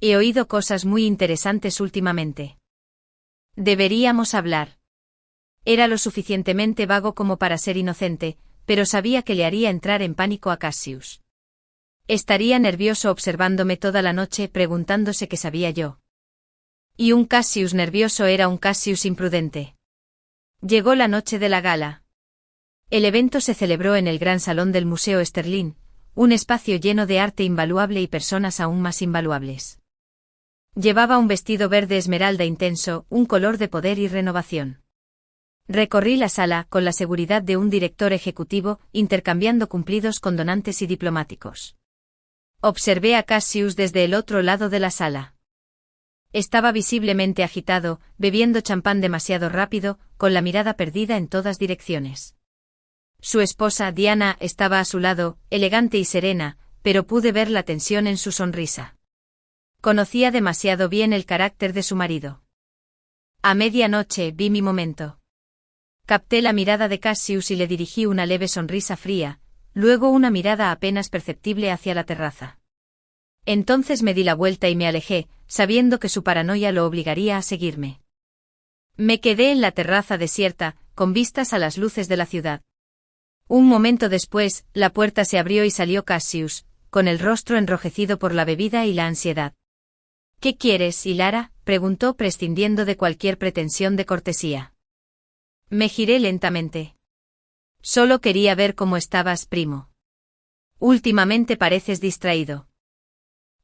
He oído cosas muy interesantes últimamente. Deberíamos hablar. Era lo suficientemente vago como para ser inocente, pero sabía que le haría entrar en pánico a Cassius. Estaría nervioso observándome toda la noche preguntándose qué sabía yo. Y un Cassius nervioso era un Cassius imprudente. Llegó la noche de la gala. El evento se celebró en el gran salón del Museo Sterling, un espacio lleno de arte invaluable y personas aún más invaluables. Llevaba un vestido verde esmeralda intenso, un color de poder y renovación. Recorrí la sala con la seguridad de un director ejecutivo, intercambiando cumplidos con donantes y diplomáticos. Observé a Cassius desde el otro lado de la sala. Estaba visiblemente agitado, bebiendo champán demasiado rápido, con la mirada perdida en todas direcciones. Su esposa, Diana, estaba a su lado, elegante y serena, pero pude ver la tensión en su sonrisa. Conocía demasiado bien el carácter de su marido. A medianoche vi mi momento. Capté la mirada de Cassius y le dirigí una leve sonrisa fría, luego una mirada apenas perceptible hacia la terraza. Entonces me di la vuelta y me alejé, sabiendo que su paranoia lo obligaría a seguirme. Me quedé en la terraza desierta, con vistas a las luces de la ciudad. Un momento después, la puerta se abrió y salió Cassius, con el rostro enrojecido por la bebida y la ansiedad. ¿Qué quieres, Hilara?, preguntó prescindiendo de cualquier pretensión de cortesía. Me giré lentamente. Solo quería ver cómo estabas, primo. Últimamente pareces distraído.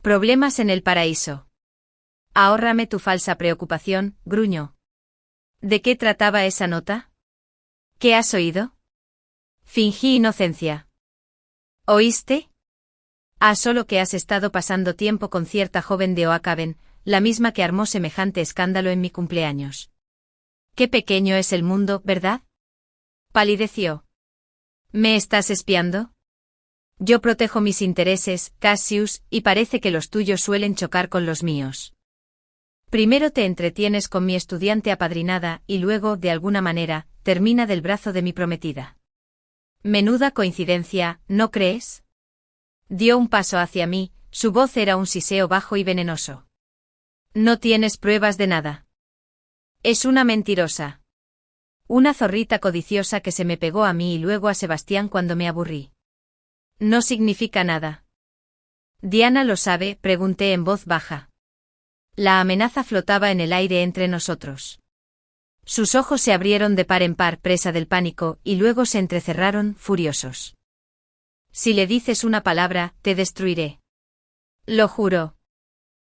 Problemas en el paraíso. Ahórrame tu falsa preocupación, gruñó. ¿De qué trataba esa nota? ¿Qué has oído? Fingí inocencia. ¿Oíste? Solo que has estado pasando tiempo con cierta joven de Oakhaven, la misma que armó semejante escándalo en mi cumpleaños. Qué pequeño es el mundo, ¿verdad? Palideció. ¿Me estás espiando? Yo protejo mis intereses, Cassius, y parece que los tuyos suelen chocar con los míos. Primero te entretienes con mi estudiante apadrinada y luego, de alguna manera, termina del brazo de mi prometida. Menuda coincidencia, ¿no crees? Dio un paso hacia mí, su voz era un siseo bajo y venenoso. No tienes pruebas de nada. Es una mentirosa. Una zorrita codiciosa que se me pegó a mí y luego a Sebastián cuando me aburrí. No significa nada. ¿Diana lo sabe?, pregunté en voz baja. La amenaza flotaba en el aire entre nosotros. Sus ojos se abrieron de par en par, presa del pánico, y luego se entrecerraron, furiosos. Si le dices una palabra, te destruiré. Lo juro.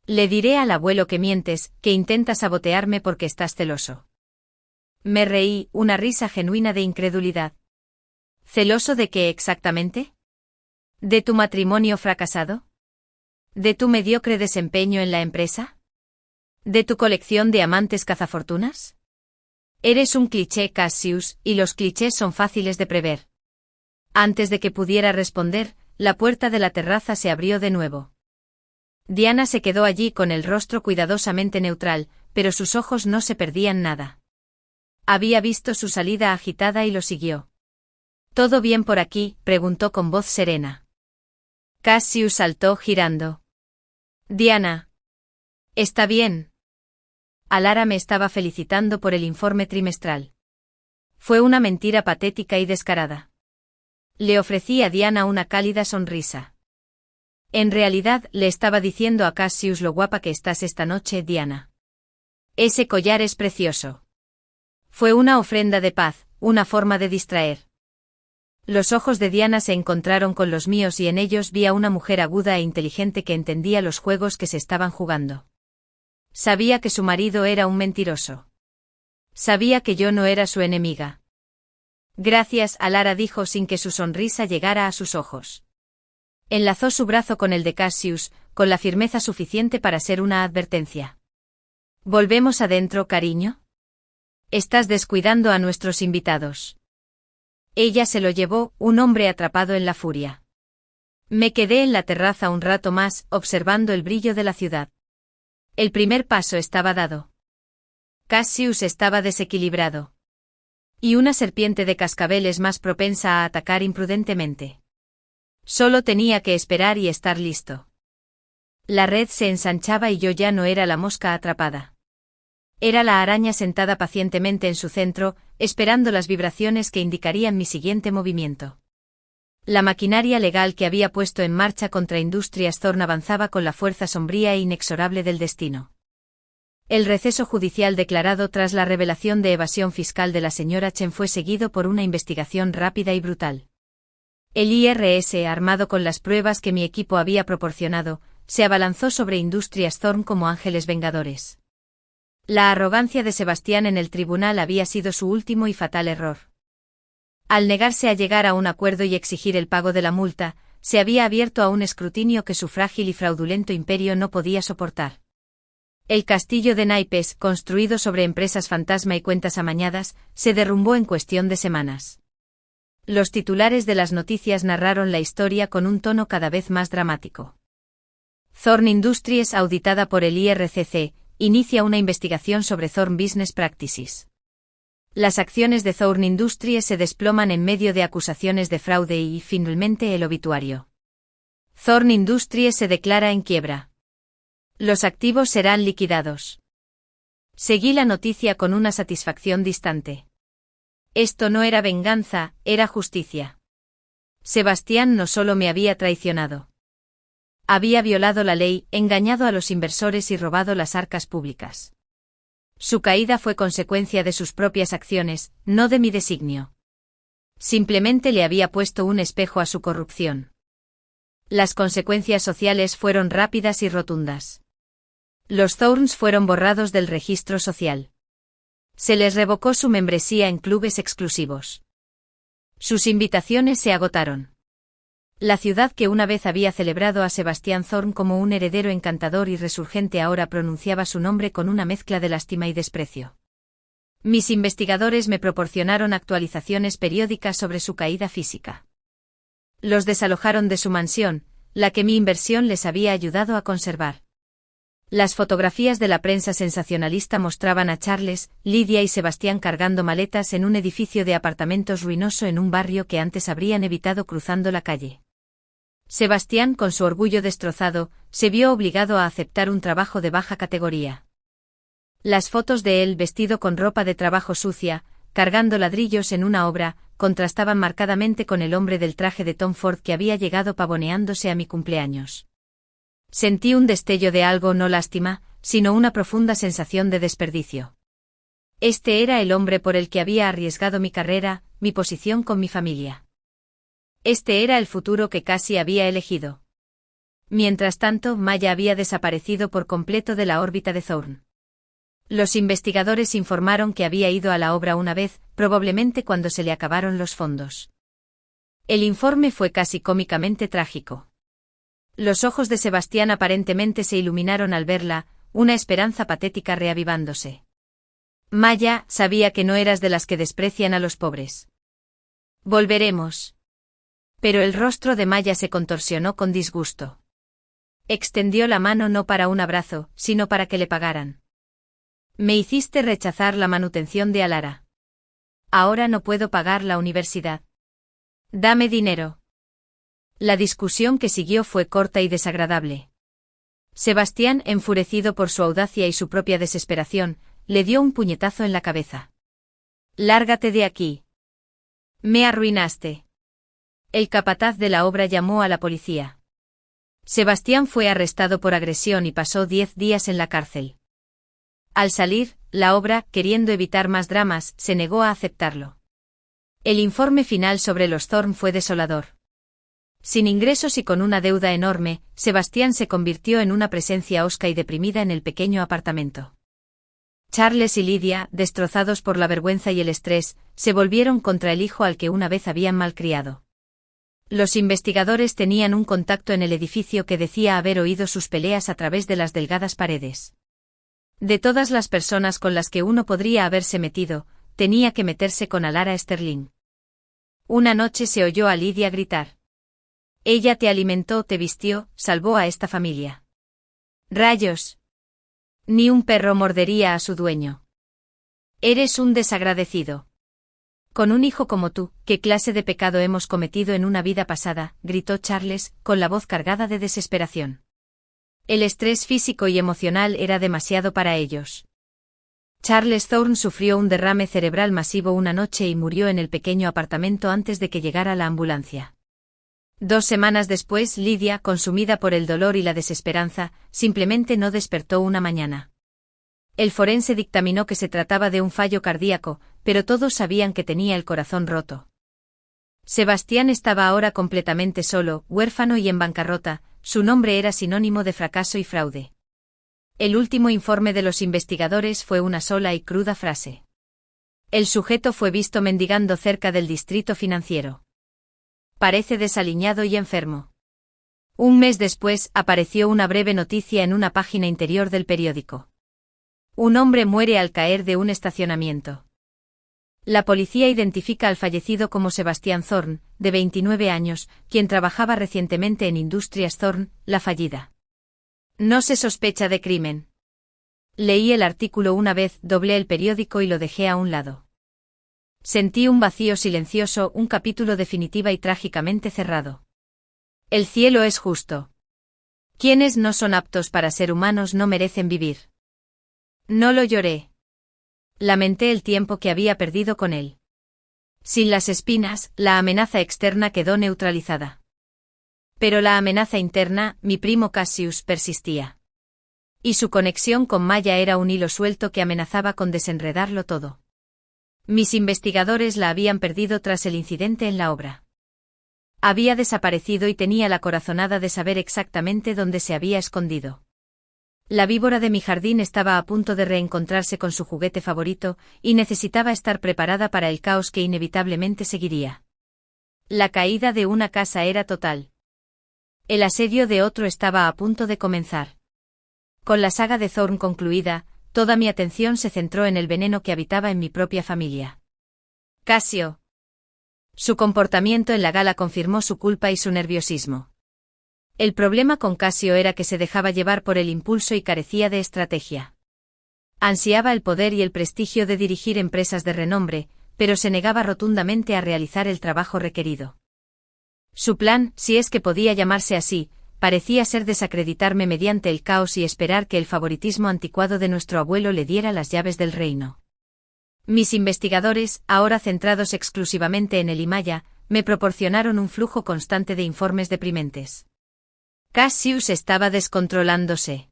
Le diré al abuelo que mientes, que intentas sabotearme porque estás celoso. Me reí, una risa genuina de incredulidad. ¿Celoso de qué exactamente? ¿De tu matrimonio fracasado? ¿De tu mediocre desempeño en la empresa? ¿De tu colección de amantes cazafortunas? Eres un cliché, Cassius, y los clichés son fáciles de prever. Antes de que pudiera responder, la puerta de la terraza se abrió de nuevo. Diana se quedó allí con el rostro cuidadosamente neutral, pero sus ojos no se perdían nada. Había visto su salida agitada y lo siguió. ¿Todo bien por aquí?, preguntó con voz serena. Cassius saltó girando. Diana. ¿Está bien? Alara me estaba felicitando por el informe trimestral. Fue una mentira patética y descarada. Le ofrecí a Diana una cálida sonrisa. En realidad le estaba diciendo a Cassius lo guapa que estás esta noche, Diana. Ese collar es precioso. Fue una ofrenda de paz, una forma de distraer. Los ojos de Diana se encontraron con los míos y en ellos vi a una mujer aguda e inteligente que entendía los juegos que se estaban jugando. Sabía que su marido era un mentiroso. Sabía que yo no era su enemiga. Gracias, Alara dijo sin que su sonrisa llegara a sus ojos. Enlazó su brazo con el de Cassius, con la firmeza suficiente para ser una advertencia. ¿Volvemos adentro, cariño? Estás descuidando a nuestros invitados. Ella se lo llevó, un hombre atrapado en la furia. Me quedé en la terraza un rato más, observando el brillo de la ciudad. El primer paso estaba dado. Cassius estaba desequilibrado. Y una serpiente de cascabel es más propensa a atacar imprudentemente. Solo tenía que esperar y estar listo. La red se ensanchaba y yo ya no era la mosca atrapada. Era la araña sentada pacientemente en su centro, esperando las vibraciones que indicarían mi siguiente movimiento. La maquinaria legal que había puesto en marcha contra Industrias Thorn avanzaba con la fuerza sombría e inexorable del destino. El receso judicial declarado tras la revelación de evasión fiscal de la señora Chen fue seguido por una investigación rápida y brutal. El IRS, armado con las pruebas que mi equipo había proporcionado, se abalanzó sobre Industrias Thorn como ángeles vengadores. La arrogancia de Sebastián en el tribunal había sido su último y fatal error. Al negarse a llegar a un acuerdo y exigir el pago de la multa, se había abierto a un escrutinio que su frágil y fraudulento imperio no podía soportar. El castillo de naipes, construido sobre empresas fantasma y cuentas amañadas, se derrumbó en cuestión de semanas. Los titulares de las noticias narraron la historia con un tono cada vez más dramático. Thorn Industries, auditada por el IRCC, inicia una investigación sobre Thorn Business Practices. Las acciones de Thorn Industries se desploman en medio de acusaciones de fraude y, finalmente, el obituario. Thorn Industries se declara en quiebra. Los activos serán liquidados. Seguí la noticia con una satisfacción distante. Esto no era venganza, era justicia. Sebastián no solo me había traicionado. Había violado la ley, engañado a los inversores y robado las arcas públicas. Su caída fue consecuencia de sus propias acciones, no de mi designio. Simplemente le había puesto un espejo a su corrupción. Las consecuencias sociales fueron rápidas y rotundas. Los Thorns fueron borrados del registro social. Se les revocó su membresía en clubes exclusivos. Sus invitaciones se agotaron. La ciudad que una vez había celebrado a Sebastián Thorn como un heredero encantador y resurgente ahora pronunciaba su nombre con una mezcla de lástima y desprecio. Mis investigadores me proporcionaron actualizaciones periódicas sobre su caída física. Los desalojaron de su mansión, la que mi inversión les había ayudado a conservar. Las fotografías de la prensa sensacionalista mostraban a Charles, Lidia y Sebastián cargando maletas en un edificio de apartamentos ruinoso en un barrio que antes habrían evitado cruzando la calle. Sebastián, con su orgullo destrozado, se vio obligado a aceptar un trabajo de baja categoría. Las fotos de él vestido con ropa de trabajo sucia, cargando ladrillos en una obra, contrastaban marcadamente con el hombre del traje de Tom Ford que había llegado pavoneándose a mi cumpleaños. Sentí un destello de algo, no lástima, sino una profunda sensación de desperdicio. Este era el hombre por el que había arriesgado mi carrera, mi posición con mi familia. Este era el futuro que casi había elegido. Mientras tanto, Maya había desaparecido por completo de la órbita de Thorn. Los investigadores informaron que había ido a la obra una vez, probablemente cuando se le acabaron los fondos. El informe fue casi cómicamente trágico. Los ojos de Sebastián aparentemente se iluminaron al verla, una esperanza patética reavivándose. Maya, sabía que no eras de las que desprecian a los pobres. Volveremos. Pero el rostro de Maya se contorsionó con disgusto. Extendió la mano no para un abrazo, sino para que le pagaran. Me hiciste rechazar la manutención de Alara. Ahora no puedo pagar la universidad. Dame dinero. La discusión que siguió fue corta y desagradable. Sebastián, enfurecido por su audacia y su propia desesperación, le dio un puñetazo en la cabeza. Lárgate de aquí. Me arruinaste. El capataz de la obra llamó a la policía. Sebastián fue arrestado por agresión y pasó 10 días en la cárcel. Al salir, la obra, queriendo evitar más dramas, se negó a aceptarlo. El informe final sobre los Thorne fue desolador. Sin ingresos y con una deuda enorme, Sebastián se convirtió en una presencia hosca y deprimida en el pequeño apartamento. Charles y Lydia, destrozados por la vergüenza y el estrés, se volvieron contra el hijo al que una vez habían malcriado. Los investigadores tenían un contacto en el edificio que decía haber oído sus peleas a través de las delgadas paredes. De todas las personas con las que uno podría haberse metido, tenía que meterse con Alara Sterling. Una noche se oyó a Lydia gritar. Ella te alimentó, te vistió, salvó a esta familia. ¡Rayos! Ni un perro mordería a su dueño. Eres un desagradecido. Con un hijo como tú, ¿qué clase de pecado hemos cometido en una vida pasada?, gritó Charles, con la voz cargada de desesperación. El estrés físico y emocional era demasiado para ellos. Charles Thorne sufrió un derrame cerebral masivo una noche y murió en el pequeño apartamento antes de que llegara la ambulancia. 2 semanas después, Lydia, consumida por el dolor y la desesperanza, simplemente no despertó una mañana. El forense dictaminó que se trataba de un fallo cardíaco, pero todos sabían que tenía el corazón roto. Sebastián estaba ahora completamente solo, huérfano y en bancarrota. Su nombre era sinónimo de fracaso y fraude. El último informe de los investigadores fue una sola y cruda frase. El sujeto fue visto mendigando cerca del distrito financiero. Parece desaliñado y enfermo. Un mes después, apareció una breve noticia en una página interior del periódico. Un hombre muere al caer de un estacionamiento. La policía identifica al fallecido como Sebastián Thorne, de 29 años, quien trabajaba recientemente en Industrias Thorne, la fallida. No se sospecha de crimen. Leí el artículo una vez, doblé el periódico y lo dejé a un lado. Sentí un vacío silencioso, un capítulo definitiva y trágicamente cerrado. El cielo es justo. Quienes no son aptos para ser humanos no merecen vivir. No lo lloré. Lamenté el tiempo que había perdido con él. Sin las espinas, la amenaza externa quedó neutralizada. Pero la amenaza interna, mi primo Cassius, persistía. Y su conexión con Maya era un hilo suelto que amenazaba con desenredarlo todo. Mis investigadores la habían perdido tras el incidente en la obra. Había desaparecido y tenía la corazonada de saber exactamente dónde se había escondido. La víbora de mi jardín estaba a punto de reencontrarse con su juguete favorito, y necesitaba estar preparada para el caos que inevitablemente seguiría. La caída de una casa era total. El asedio de otro estaba a punto de comenzar. Con la saga de Thorne concluida, toda mi atención se centró en el veneno que habitaba en mi propia familia. Cassio. Su comportamiento en la gala confirmó su culpa y su nerviosismo. El problema con Cassio era que se dejaba llevar por el impulso y carecía de estrategia. Ansiaba el poder y el prestigio de dirigir empresas de renombre, pero se negaba rotundamente a realizar el trabajo requerido. Su plan, si es que podía llamarse así, parecía ser desacreditarme mediante el caos y esperar que el favoritismo anticuado de nuestro abuelo le diera las llaves del reino. Mis investigadores, ahora centrados exclusivamente en el Himalaya, me proporcionaron un flujo constante de informes deprimentes. Cassius estaba descontrolándose.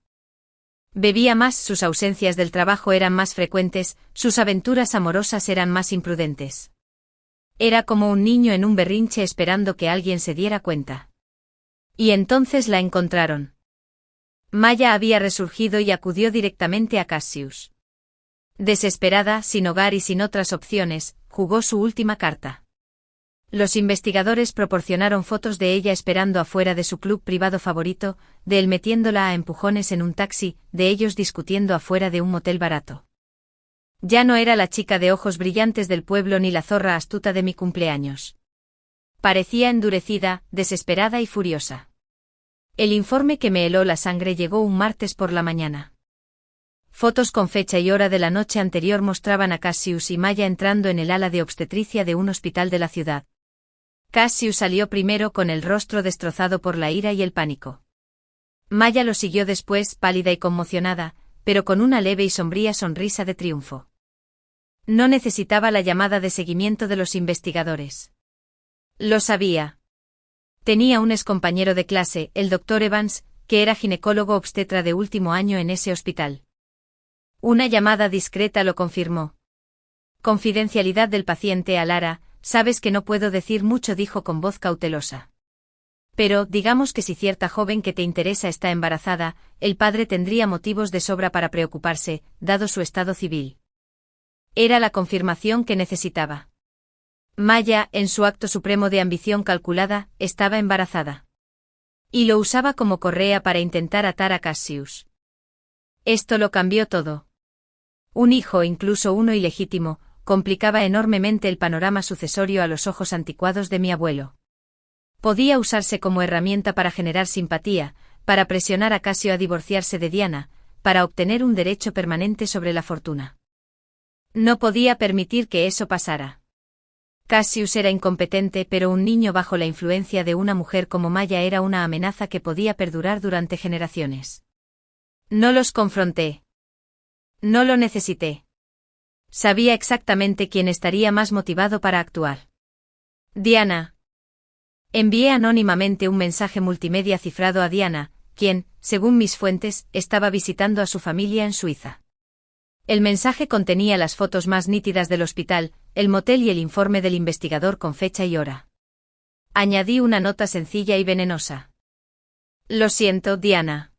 Bebía más, sus ausencias del trabajo eran más frecuentes, sus aventuras amorosas eran más imprudentes. Era como un niño en un berrinche esperando que alguien se diera cuenta. Y entonces la encontraron. Maya había resurgido y acudió directamente a Cassius. Desesperada, sin hogar y sin otras opciones, jugó su última carta. Los investigadores proporcionaron fotos de ella esperando afuera de su club privado favorito, de él metiéndola a empujones en un taxi, de ellos discutiendo afuera de un motel barato. Ya no era la chica de ojos brillantes del pueblo ni la zorra astuta de mi cumpleaños. Parecía endurecida, desesperada y furiosa. El informe que me heló la sangre llegó un martes por la mañana. Fotos con fecha y hora de la noche anterior mostraban a Cassius y Maya entrando en el ala de obstetricia de un hospital de la ciudad. Cassius salió primero con el rostro destrozado por la ira y el pánico. Maya lo siguió después, pálida y conmocionada, pero con una leve y sombría sonrisa de triunfo. No necesitaba la llamada de seguimiento de los investigadores. Lo sabía. Tenía un excompañero de clase, el Dr. Evans, que era ginecólogo obstetra de último año en ese hospital. Una llamada discreta lo confirmó. Confidencialidad del paciente a Lara, sabes que no puedo decir mucho, dijo con voz cautelosa. Pero, digamos que si cierta joven que te interesa está embarazada, el padre tendría motivos de sobra para preocuparse, dado su estado civil. Era la confirmación que necesitaba. Maya, en su acto supremo de ambición calculada, estaba embarazada. Y lo usaba como correa para intentar atar a Cassius. Esto lo cambió todo. Un hijo, incluso uno ilegítimo, complicaba enormemente el panorama sucesorio a los ojos anticuados de mi abuelo. Podía usarse como herramienta para generar simpatía, para presionar a Cassio a divorciarse de Diana, para obtener un derecho permanente sobre la fortuna. No podía permitir que eso pasara. Cassius era incompetente, pero un niño bajo la influencia de una mujer como Maya era una amenaza que podía perdurar durante generaciones. No los confronté. No lo necesité. Sabía exactamente quién estaría más motivado para actuar. Diana. Envié anónimamente un mensaje multimedia cifrado a Diana, quien, según mis fuentes, estaba visitando a su familia en Suiza. El mensaje contenía las fotos más nítidas del hospital, el motel y el informe del investigador con fecha y hora. Añadí una nota sencilla y venenosa. Lo siento, Diana.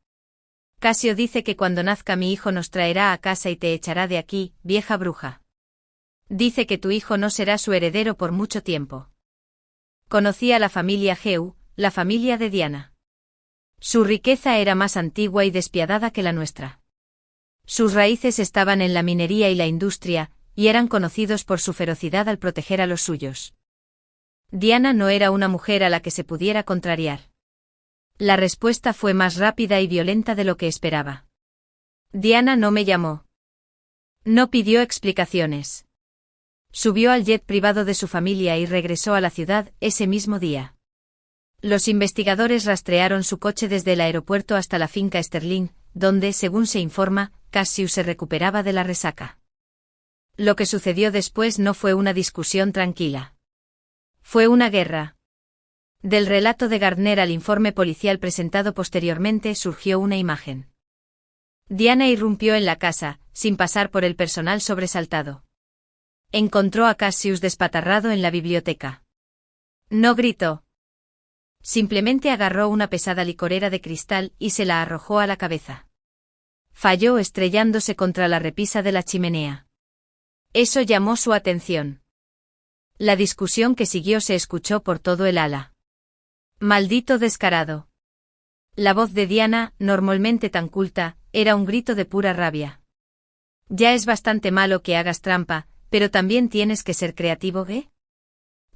Cassio dice que cuando nazca mi hijo nos traerá a casa y te echará de aquí, vieja bruja. Dice que tu hijo no será su heredero por mucho tiempo. Conocí a la familia Geu, la familia de Diana. Su riqueza era más antigua y despiadada que la nuestra. Sus raíces estaban en la minería y la industria, y eran conocidos por su ferocidad al proteger a los suyos. Diana no era una mujer a la que se pudiera contrariar. La respuesta fue más rápida y violenta de lo que esperaba. Diana no me llamó. No pidió explicaciones. Subió al jet privado de su familia y regresó a la ciudad ese mismo día. Los investigadores rastrearon su coche desde el aeropuerto hasta la finca Sterling, donde, según se informa, Cassius se recuperaba de la resaca. Lo que sucedió después no fue una discusión tranquila. Fue una guerra. Del relato de Gardner al informe policial presentado posteriormente surgió una imagen. Diana irrumpió en la casa, sin pasar por el personal sobresaltado. Encontró a Cassius despatarrado en la biblioteca. No gritó. Simplemente agarró una pesada licorera de cristal y se la arrojó a la cabeza. Falló estrellándose contra la repisa de la chimenea. Eso llamó su atención. La discusión que siguió se escuchó por todo el ala. Maldito descarado. La voz de Diana, normalmente tan culta, era un grito de pura rabia. Ya es bastante malo que hagas trampa, pero también tienes que ser creativo, ¿eh?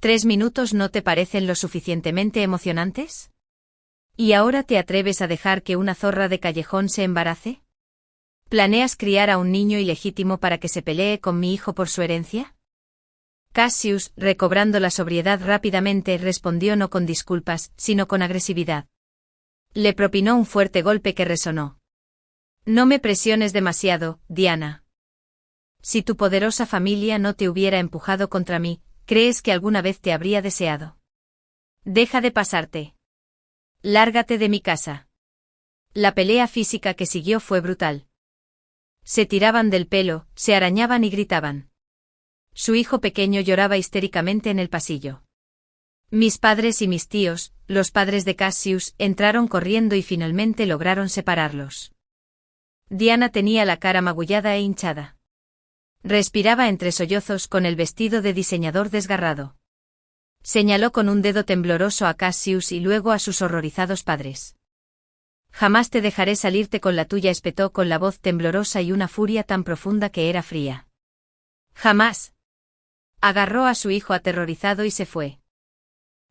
¿3 minutos no te parecen lo suficientemente emocionantes? ¿Y ahora te atreves a dejar que una zorra de callejón se embarace? ¿Planeas criar a un niño ilegítimo para que se pelee con mi hijo por su herencia? Cassius, recobrando la sobriedad rápidamente, respondió no con disculpas, sino con agresividad. Le propinó un fuerte golpe que resonó. No me presiones demasiado, Diana. Si tu poderosa familia no te hubiera empujado contra mí, ¿crees que alguna vez te habría deseado? Deja de pasarte. Lárgate de mi casa. La pelea física que siguió fue brutal. Se tiraban del pelo, se arañaban y gritaban. Su hijo pequeño lloraba histéricamente en el pasillo. Mis padres y mis tíos, los padres de Cassius, entraron corriendo y finalmente lograron separarlos. Diana tenía la cara magullada e hinchada. Respiraba entre sollozos con el vestido de diseñador desgarrado. Señaló con un dedo tembloroso a Cassius y luego a sus horrorizados padres. Jamás te dejaré salirte con la tuya, espetó con la voz temblorosa y una furia tan profunda que era fría. Jamás. Agarró a su hijo aterrorizado y se fue.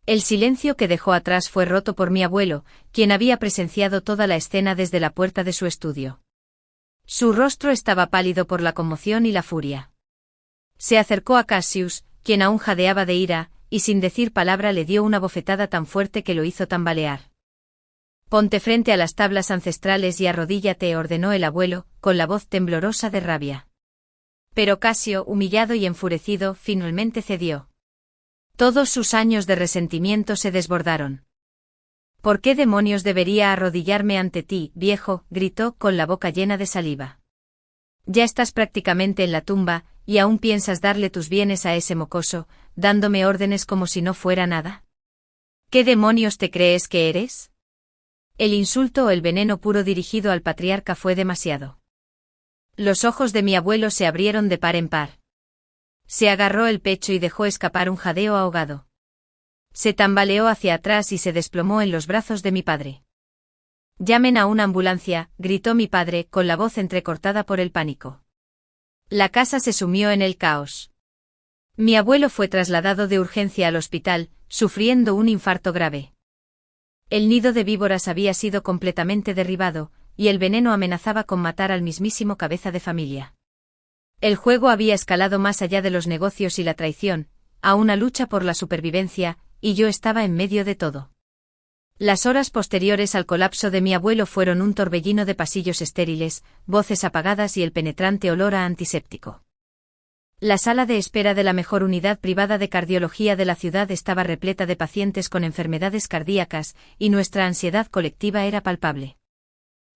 El silencio que dejó atrás fue roto por mi abuelo, quien había presenciado toda la escena desde la puerta de su estudio. Su rostro estaba pálido por la conmoción y la furia. Se acercó a Cassius, quien aún jadeaba de ira, y sin decir palabra le dio una bofetada tan fuerte que lo hizo tambalear. «Ponte frente a las tablas ancestrales y arrodíllate», ordenó el abuelo, con la voz temblorosa de rabia. Pero Cassio, humillado y enfurecido, finalmente cedió. Todos sus años de resentimiento se desbordaron. «¿Por qué demonios debería arrodillarme ante ti, viejo?», gritó con la boca llena de saliva. «Ya estás prácticamente en la tumba, y aún piensas darle tus bienes a ese mocoso, dándome órdenes como si no fuera nada. ¿Qué demonios te crees que eres?». El insulto o el veneno puro dirigido al patriarca fue demasiado. Los ojos de mi abuelo se abrieron de par en par. Se agarró el pecho y dejó escapar un jadeo ahogado. Se tambaleó hacia atrás y se desplomó en los brazos de mi padre. «Llamen a una ambulancia», gritó mi padre, con la voz entrecortada por el pánico. La casa se sumió en el caos. Mi abuelo fue trasladado de urgencia al hospital, sufriendo un infarto grave. El nido de víboras había sido completamente derribado, y el veneno amenazaba con matar al mismísimo cabeza de familia. El juego había escalado más allá de los negocios y la traición, a una lucha por la supervivencia, y yo estaba en medio de todo. Las horas posteriores al colapso de mi abuelo fueron un torbellino de pasillos estériles, voces apagadas y el penetrante olor a antiséptico. La sala de espera de la mejor unidad privada de cardiología de la ciudad estaba repleta de pacientes con enfermedades cardíacas, y nuestra ansiedad colectiva era palpable.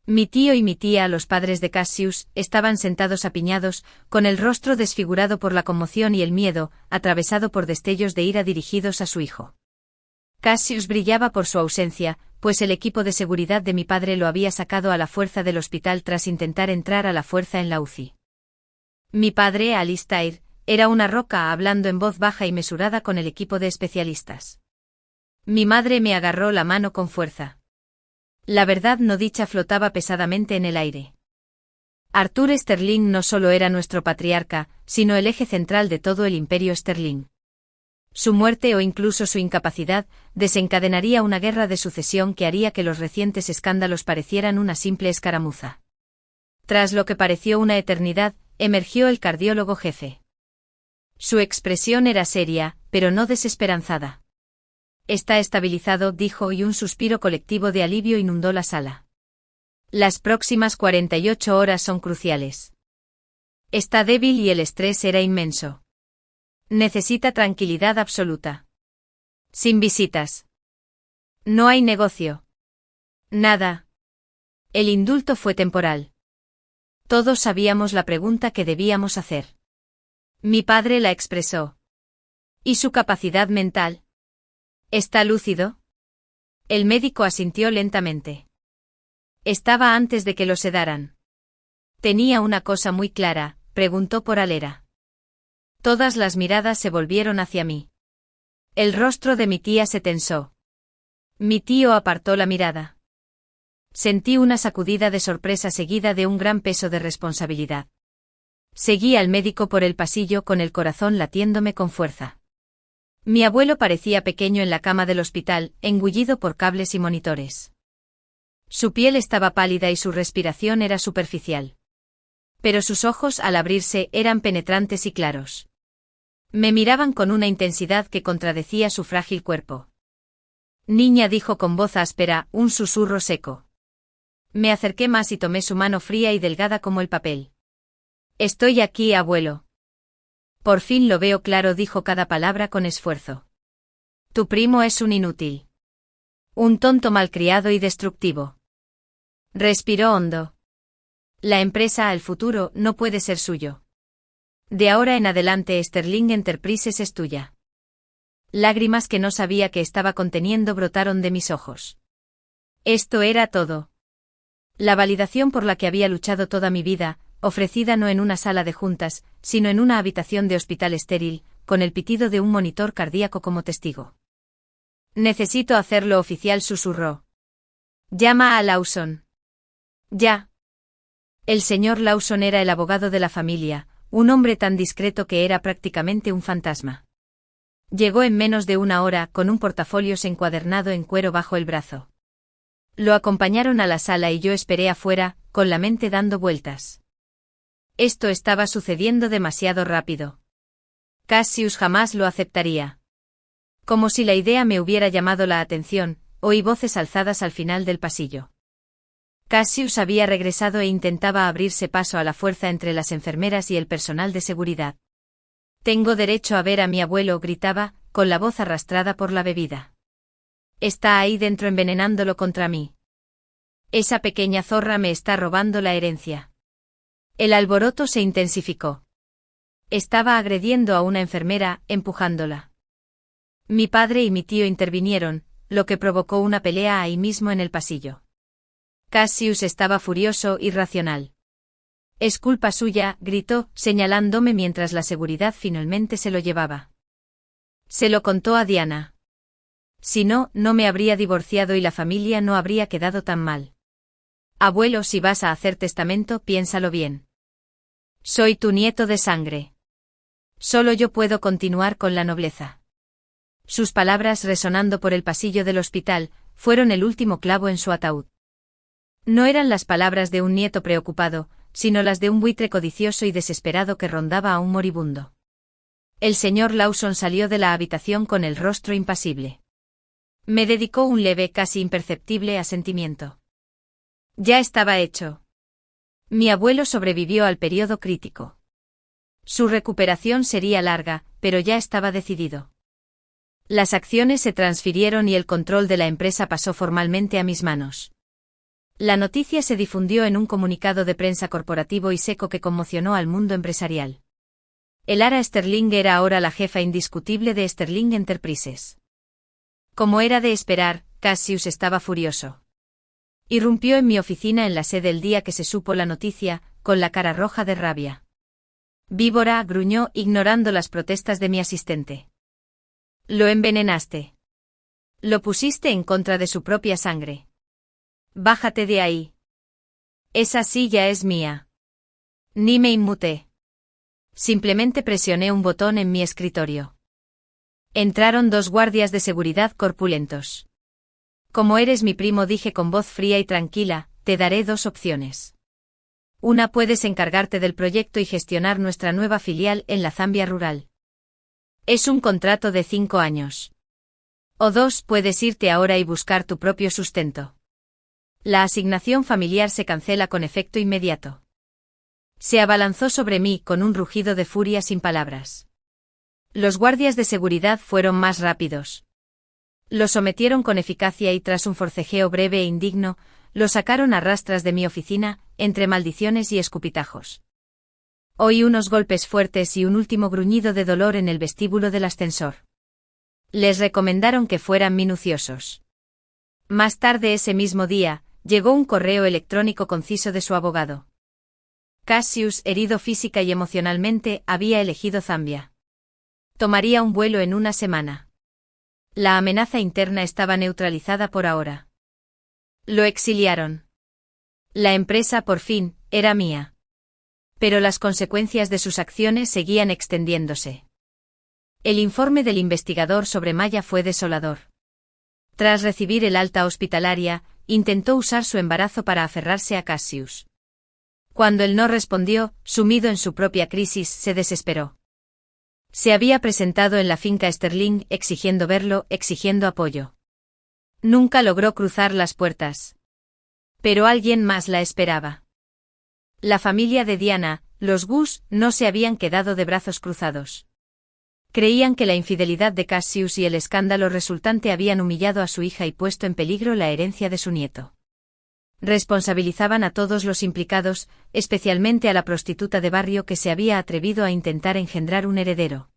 Mi tío y mi tía, los padres de Cassius, estaban sentados apiñados, con el rostro desfigurado por la conmoción y el miedo, atravesado por destellos de ira dirigidos a su hijo. Cassius brillaba por su ausencia, pues el equipo de seguridad de mi padre lo había sacado a la fuerza del hospital tras intentar entrar a la fuerza en la UCI. Mi padre, Alistair, era una roca hablando en voz baja y mesurada con el equipo de especialistas. Mi madre me agarró la mano con fuerza. La verdad no dicha flotaba pesadamente en el aire. Arthur Sterling no solo era nuestro patriarca, sino el eje central de todo el imperio Sterling. Su muerte o incluso su incapacidad desencadenaría una guerra de sucesión que haría que los recientes escándalos parecieran una simple escaramuza. Tras lo que pareció una eternidad, emergió el cardiólogo jefe. Su expresión era seria, pero no desesperanzada. «Está estabilizado», dijo, y un suspiro colectivo de alivio inundó la sala. «Las próximas 48 horas son cruciales. Está débil y el estrés era inmenso. Necesita tranquilidad absoluta. Sin visitas. No hay negocio. Nada. El indulto fue temporal. Todos sabíamos la pregunta que debíamos hacer. Mi padre la expresó. ¿Y su capacidad mental? ¿Está lúcido?». El médico asintió lentamente. Estaba antes de que lo sedaran. «¿Tenía una cosa muy clara?», preguntó por Alera. Todas las miradas se volvieron hacia mí. El rostro de mi tía se tensó. Mi tío apartó la mirada. Sentí una sacudida de sorpresa seguida de un gran peso de responsabilidad. Seguí al médico por el pasillo con el corazón latiéndome con fuerza. Mi abuelo parecía pequeño en la cama del hospital, engullido por cables y monitores. Su piel estaba pálida y su respiración era superficial. Pero sus ojos, al abrirse, eran penetrantes y claros. Me miraban con una intensidad que contradecía su frágil cuerpo. «Niña», dijo con voz áspera, un susurro seco. Me acerqué más y tomé su mano fría y delgada como el papel. «Estoy aquí, abuelo». «Por fin lo veo claro», dijo cada palabra con esfuerzo. «Tu primo es un inútil. Un tonto malcriado y destructivo». Respiró hondo. «La empresa, al futuro, no puede ser suyo. De ahora en adelante Sterling Enterprises es tuya». Lágrimas que no sabía que estaba conteniendo brotaron de mis ojos. Esto era todo. La validación por la que había luchado toda mi vida, ofrecida no en una sala de juntas, sino en una habitación de hospital estéril, con el pitido de un monitor cardíaco como testigo. «Necesito hacerlo oficial», susurró. «Llama a Lawson». «Ya». El señor Lawson era el abogado de la familia, un hombre tan discreto que era prácticamente un fantasma. Llegó en menos de una hora, con un portafolio encuadernado en cuero bajo el brazo. Lo acompañaron a la sala y yo esperé afuera, con la mente dando vueltas. Esto estaba sucediendo demasiado rápido. Cassius jamás lo aceptaría. Como si la idea me hubiera llamado la atención, oí voces alzadas al final del pasillo. Cassius había regresado e intentaba abrirse paso a la fuerza entre las enfermeras y el personal de seguridad. «Tengo derecho a ver a mi abuelo», gritaba, con la voz arrastrada por la bebida. «Está ahí dentro envenenándolo contra mí. Esa pequeña zorra me está robando la herencia». El alboroto se intensificó. Estaba agrediendo a una enfermera, empujándola. Mi padre y mi tío intervinieron, lo que provocó una pelea ahí mismo en el pasillo. Cassius estaba furioso, irracional. «Es culpa suya», gritó, señalándome mientras la seguridad finalmente se lo llevaba. Se lo contó a Diana. Si no, no me habría divorciado y la familia no habría quedado tan mal. Abuelo, si vas a hacer testamento, piénsalo bien. Soy tu nieto de sangre. Solo yo puedo continuar con la nobleza. Sus palabras, resonando por el pasillo del hospital, fueron el último clavo en su ataúd. No eran las palabras de un nieto preocupado, sino las de un buitre codicioso y desesperado que rondaba a un moribundo. El señor Lawson salió de la habitación con el rostro impasible. Me dedicó un leve, casi imperceptible asentimiento. Ya estaba hecho. Mi abuelo sobrevivió al periodo crítico. Su recuperación sería larga, pero ya estaba decidido. Las acciones se transfirieron y el control de la empresa pasó formalmente a mis manos. La noticia se difundió en un comunicado de prensa corporativo y seco que conmocionó al mundo empresarial. Elara Sterling era ahora la jefa indiscutible de Sterling Enterprises. Como era de esperar, Cassius estaba furioso. Irrumpió en mi oficina en la sede el día que se supo la noticia, con la cara roja de rabia. «Víbora», gruñó, ignorando las protestas de mi asistente. «Lo envenenaste. Lo pusiste en contra de su propia sangre. Bájate de ahí. Esa silla es mía». Ni me inmuté. Simplemente presioné un botón en mi escritorio. Entraron 2 guardias de seguridad corpulentos. «Como eres mi primo», dije con voz fría y tranquila, «te daré 2 opciones. Una, puedes encargarte del proyecto y gestionar nuestra nueva filial en la Zambia rural. Es un contrato de 5 años. O 2, puedes irte ahora y buscar tu propio sustento. La asignación familiar se cancela con efecto inmediato». Se abalanzó sobre mí con un rugido de furia sin palabras. Los guardias de seguridad fueron más rápidos. Lo sometieron con eficacia y tras un forcejeo breve e indigno, lo sacaron a rastras de mi oficina, entre maldiciones y escupitajos. Oí unos golpes fuertes y un último gruñido de dolor en el vestíbulo del ascensor. Les recomendaron que fueran minuciosos. Más tarde ese mismo día, llegó un correo electrónico conciso de su abogado. Cassius, herido física y emocionalmente, había elegido Zambia. Tomaría un vuelo en una semana. La amenaza interna estaba neutralizada por ahora. Lo exiliaron. La empresa, por fin, era mía. Pero las consecuencias de sus acciones seguían extendiéndose. El informe del investigador sobre Maya fue desolador. Tras recibir el alta hospitalaria, intentó usar su embarazo para aferrarse a Cassius. Cuando él no respondió, sumido en su propia crisis, se desesperó. Se había presentado en la finca Sterling, exigiendo verlo, exigiendo apoyo. Nunca logró cruzar las puertas. Pero alguien más la esperaba. La familia de Diana, los Gus, no se habían quedado de brazos cruzados. Creían que la infidelidad de Cassius y el escándalo resultante habían humillado a su hija y puesto en peligro la herencia de su nieto. Responsabilizaban a todos los implicados, especialmente a la prostituta de barrio que se había atrevido a intentar engendrar un heredero.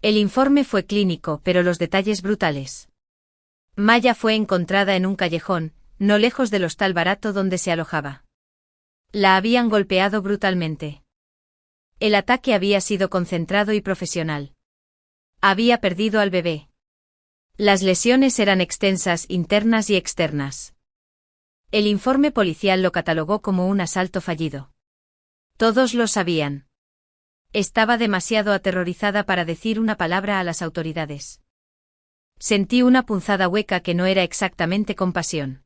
El informe fue clínico, pero los detalles brutales. Maya fue encontrada en un callejón, no lejos del hostal barato donde se alojaba. La habían golpeado brutalmente. El ataque había sido concentrado y profesional. Había perdido al bebé. Las lesiones eran extensas, internas y externas. El informe policial lo catalogó como un asalto fallido. Todos lo sabían. Estaba demasiado aterrorizada para decir una palabra a las autoridades. Sentí una punzada hueca que no era exactamente compasión.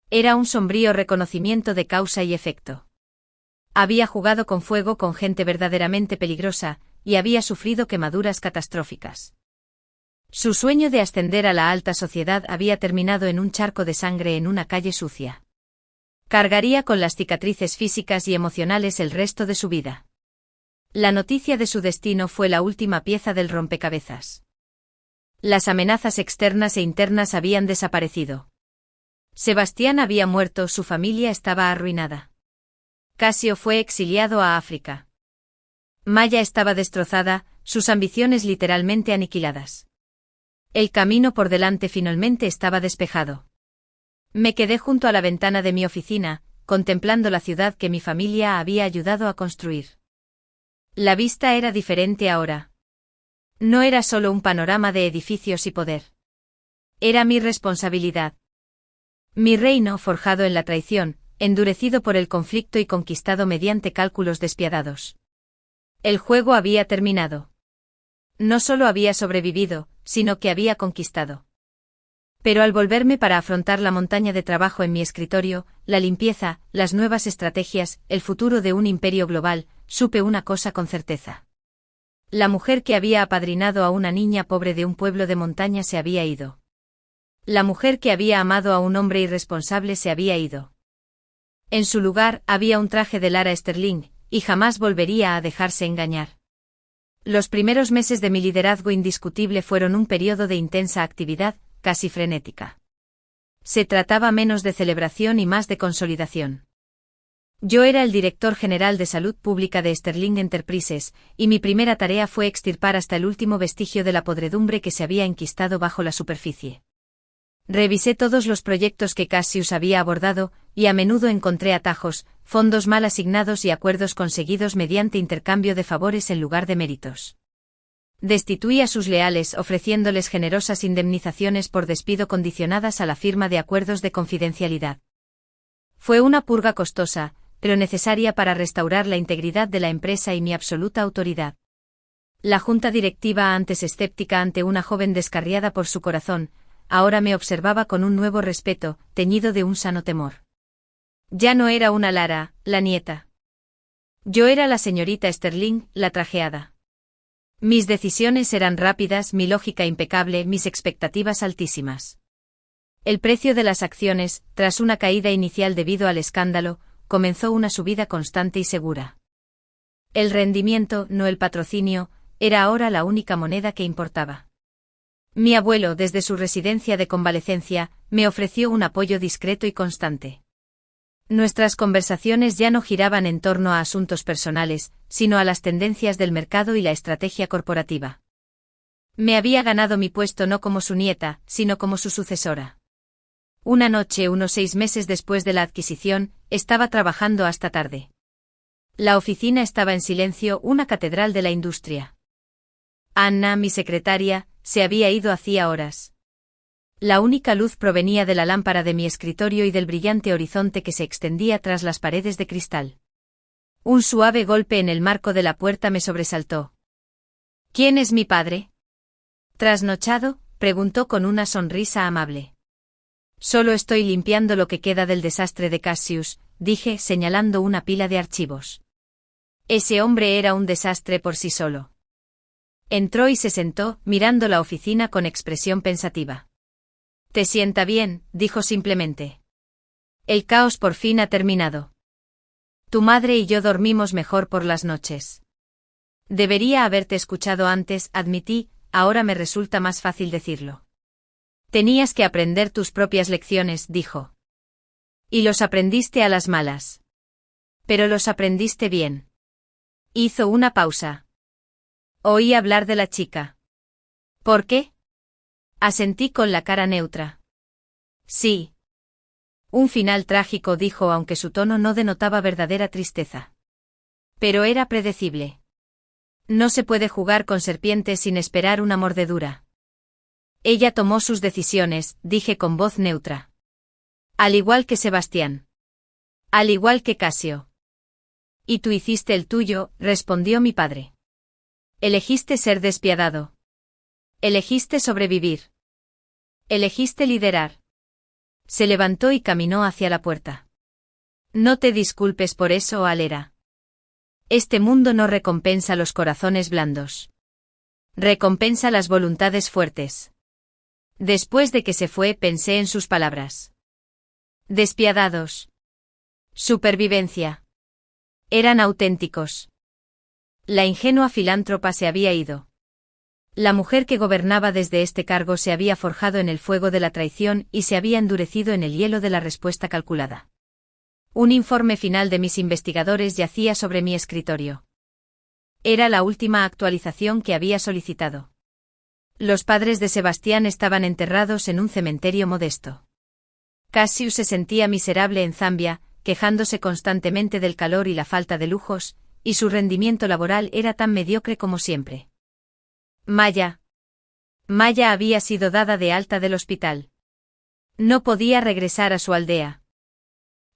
Era un sombrío reconocimiento de causa y efecto. Había jugado con fuego con gente verdaderamente peligrosa, y había sufrido quemaduras catastróficas. Su sueño de ascender a la alta sociedad había terminado en un charco de sangre en una calle sucia. Cargaría con las cicatrices físicas y emocionales el resto de su vida. La noticia de su destino fue la última pieza del rompecabezas. Las amenazas externas e internas habían desaparecido. Sebastián había muerto, su familia estaba arruinada. Casio fue exiliado a África. Maya estaba destrozada, sus ambiciones literalmente aniquiladas. El camino por delante finalmente estaba despejado. Me quedé junto a la ventana de mi oficina, contemplando la ciudad que mi familia había ayudado a construir. La vista era diferente ahora. No era solo un panorama de edificios y poder. Era mi responsabilidad. Mi reino forjado en la traición, endurecido por el conflicto y conquistado mediante cálculos despiadados. El juego había terminado. No solo había sobrevivido, sino que había conquistado. Pero al volverme para afrontar la montaña de trabajo en mi escritorio, la limpieza, las nuevas estrategias, el futuro de un imperio global, supe una cosa con certeza. La mujer que había apadrinado a una niña pobre de un pueblo de montaña se había ido. La mujer que había amado a un hombre irresponsable se había ido. En su lugar había un traje de Lara Sterling, y jamás volvería a dejarse engañar. Los primeros meses de mi liderazgo indiscutible fueron un periodo de intensa actividad, casi frenética. Se trataba menos de celebración y más de consolidación. Yo era el director general de salud pública de Sterling Enterprises, y mi primera tarea fue extirpar hasta el último vestigio de la podredumbre que se había enquistado bajo la superficie. Revisé todos los proyectos que Cassius había abordado, y a menudo encontré atajos, fondos mal asignados y acuerdos conseguidos mediante intercambio de favores en lugar de méritos. Destituí a sus leales ofreciéndoles generosas indemnizaciones por despido condicionadas a la firma de acuerdos de confidencialidad. Fue una purga costosa, pero necesaria para restaurar la integridad de la empresa y mi absoluta autoridad. La junta directiva, antes escéptica ante una joven descarriada por su corazón, ahora me observaba con un nuevo respeto, teñido de un sano temor. Ya no era una Lara, la nieta. Yo era la señorita Sterling, la trajeada. Mis decisiones eran rápidas, mi lógica impecable, mis expectativas altísimas. El precio de las acciones, tras una caída inicial debido al escándalo, comenzó una subida constante y segura. El rendimiento, no el patrocinio, era ahora la única moneda que importaba. Mi abuelo, desde su residencia de convalecencia, me ofreció un apoyo discreto y constante. Nuestras conversaciones ya no giraban en torno a asuntos personales, sino a las tendencias del mercado y la estrategia corporativa. Me había ganado mi puesto no como su nieta, sino como su sucesora. Una noche, unos 6 meses después de la adquisición, estaba trabajando hasta tarde. La oficina estaba en silencio, una catedral de la industria. Anna, mi secretaria, se había ido hacía horas. La única luz provenía de la lámpara de mi escritorio y del brillante horizonte que se extendía tras las paredes de cristal. Un suave golpe en el marco de la puerta me sobresaltó. ¿Quién es mi padre? ¿Trasnochado?, preguntó con una sonrisa amable. Solo estoy limpiando lo que queda del desastre de Cassius, dije, señalando una pila de archivos. Ese hombre era un desastre por sí solo. Entró y se sentó, mirando la oficina con expresión pensativa. «¿Te sienta bien?», dijo simplemente. «El caos por fin ha terminado. Tu madre y yo dormimos mejor por las noches». «Debería haberte escuchado antes», admití, ahora me resulta más fácil decirlo. «Tenías que aprender tus propias lecciones», dijo. «Y los aprendiste a las malas. Pero los aprendiste bien». Hizo una pausa. Oí hablar de la chica. ¿Por qué? Asentí con la cara neutra. Sí. Un final trágico, dijo, aunque su tono no denotaba verdadera tristeza. Pero era predecible. No se puede jugar con serpientes sin esperar una mordedura. Ella tomó sus decisiones, dije con voz neutra. Al igual que Sebastián. Al igual que Casio. Y tú hiciste el tuyo, respondió mi padre. Elegiste ser despiadado. Elegiste sobrevivir. Elegiste liderar. Se levantó y caminó hacia la puerta. No te disculpes por eso, Alera. Este mundo no recompensa los corazones blandos. Recompensa las voluntades fuertes. Después de que se fue, pensé en sus palabras. Despiadados. Supervivencia. Eran auténticos. La ingenua filántropa se había ido. La mujer que gobernaba desde este cargo se había forjado en el fuego de la traición y se había endurecido en el hielo de la respuesta calculada. Un informe final de mis investigadores yacía sobre mi escritorio. Era la última actualización que había solicitado. Los padres de Sebastián estaban enterrados en un cementerio modesto. Cassius se sentía miserable en Zambia, quejándose constantemente del calor y la falta de lujos, y su rendimiento laboral era tan mediocre como siempre. Maya había sido dada de alta del hospital. No podía regresar a su aldea.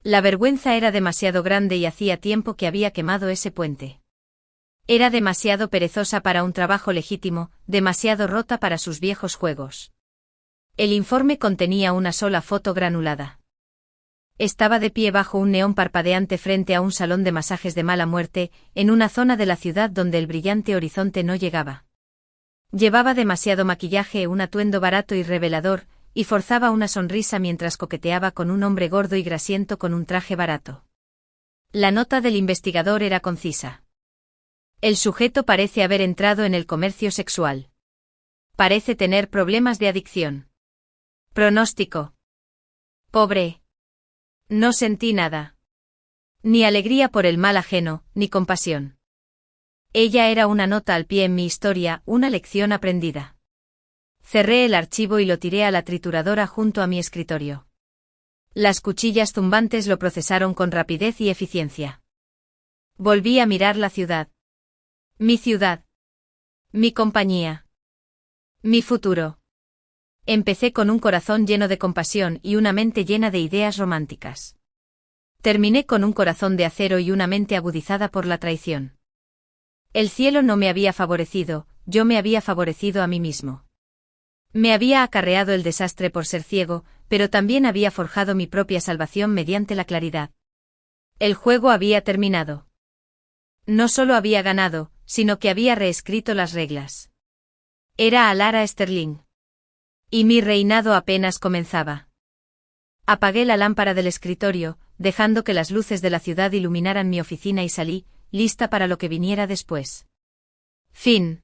La vergüenza era demasiado grande y hacía tiempo que había quemado ese puente. Era demasiado perezosa para un trabajo legítimo, demasiado rota para sus viejos juegos. El informe contenía una sola foto granulada. Estaba de pie bajo un neón parpadeante frente a un salón de masajes de mala muerte, en una zona de la ciudad donde el brillante horizonte no llegaba. Llevaba demasiado maquillaje, un atuendo barato y revelador, y forzaba una sonrisa mientras coqueteaba con un hombre gordo y grasiento con un traje barato. La nota del investigador era concisa. El sujeto parece haber entrado en el comercio sexual. Parece tener problemas de adicción. Pronóstico. Pobre. No sentí nada. Ni alegría por el mal ajeno, ni compasión. Ella era una nota al pie en mi historia, una lección aprendida. Cerré el archivo y lo tiré a la trituradora junto a mi escritorio. Las cuchillas zumbantes lo procesaron con rapidez y eficiencia. Volví a mirar la ciudad. Mi ciudad. Mi compañía. Mi futuro. Empecé con un corazón lleno de compasión y una mente llena de ideas románticas. Terminé con un corazón de acero y una mente agudizada por la traición. El cielo no me había favorecido, yo me había favorecido a mí mismo. Me había acarreado el desastre por ser ciego, pero también había forjado mi propia salvación mediante la claridad. El juego había terminado. No solo había ganado, sino que había reescrito las reglas. Era Alara Sterling. Y mi reinado apenas comenzaba. Apagué la lámpara del escritorio, dejando que las luces de la ciudad iluminaran mi oficina y salí, lista para lo que viniera después. Fin.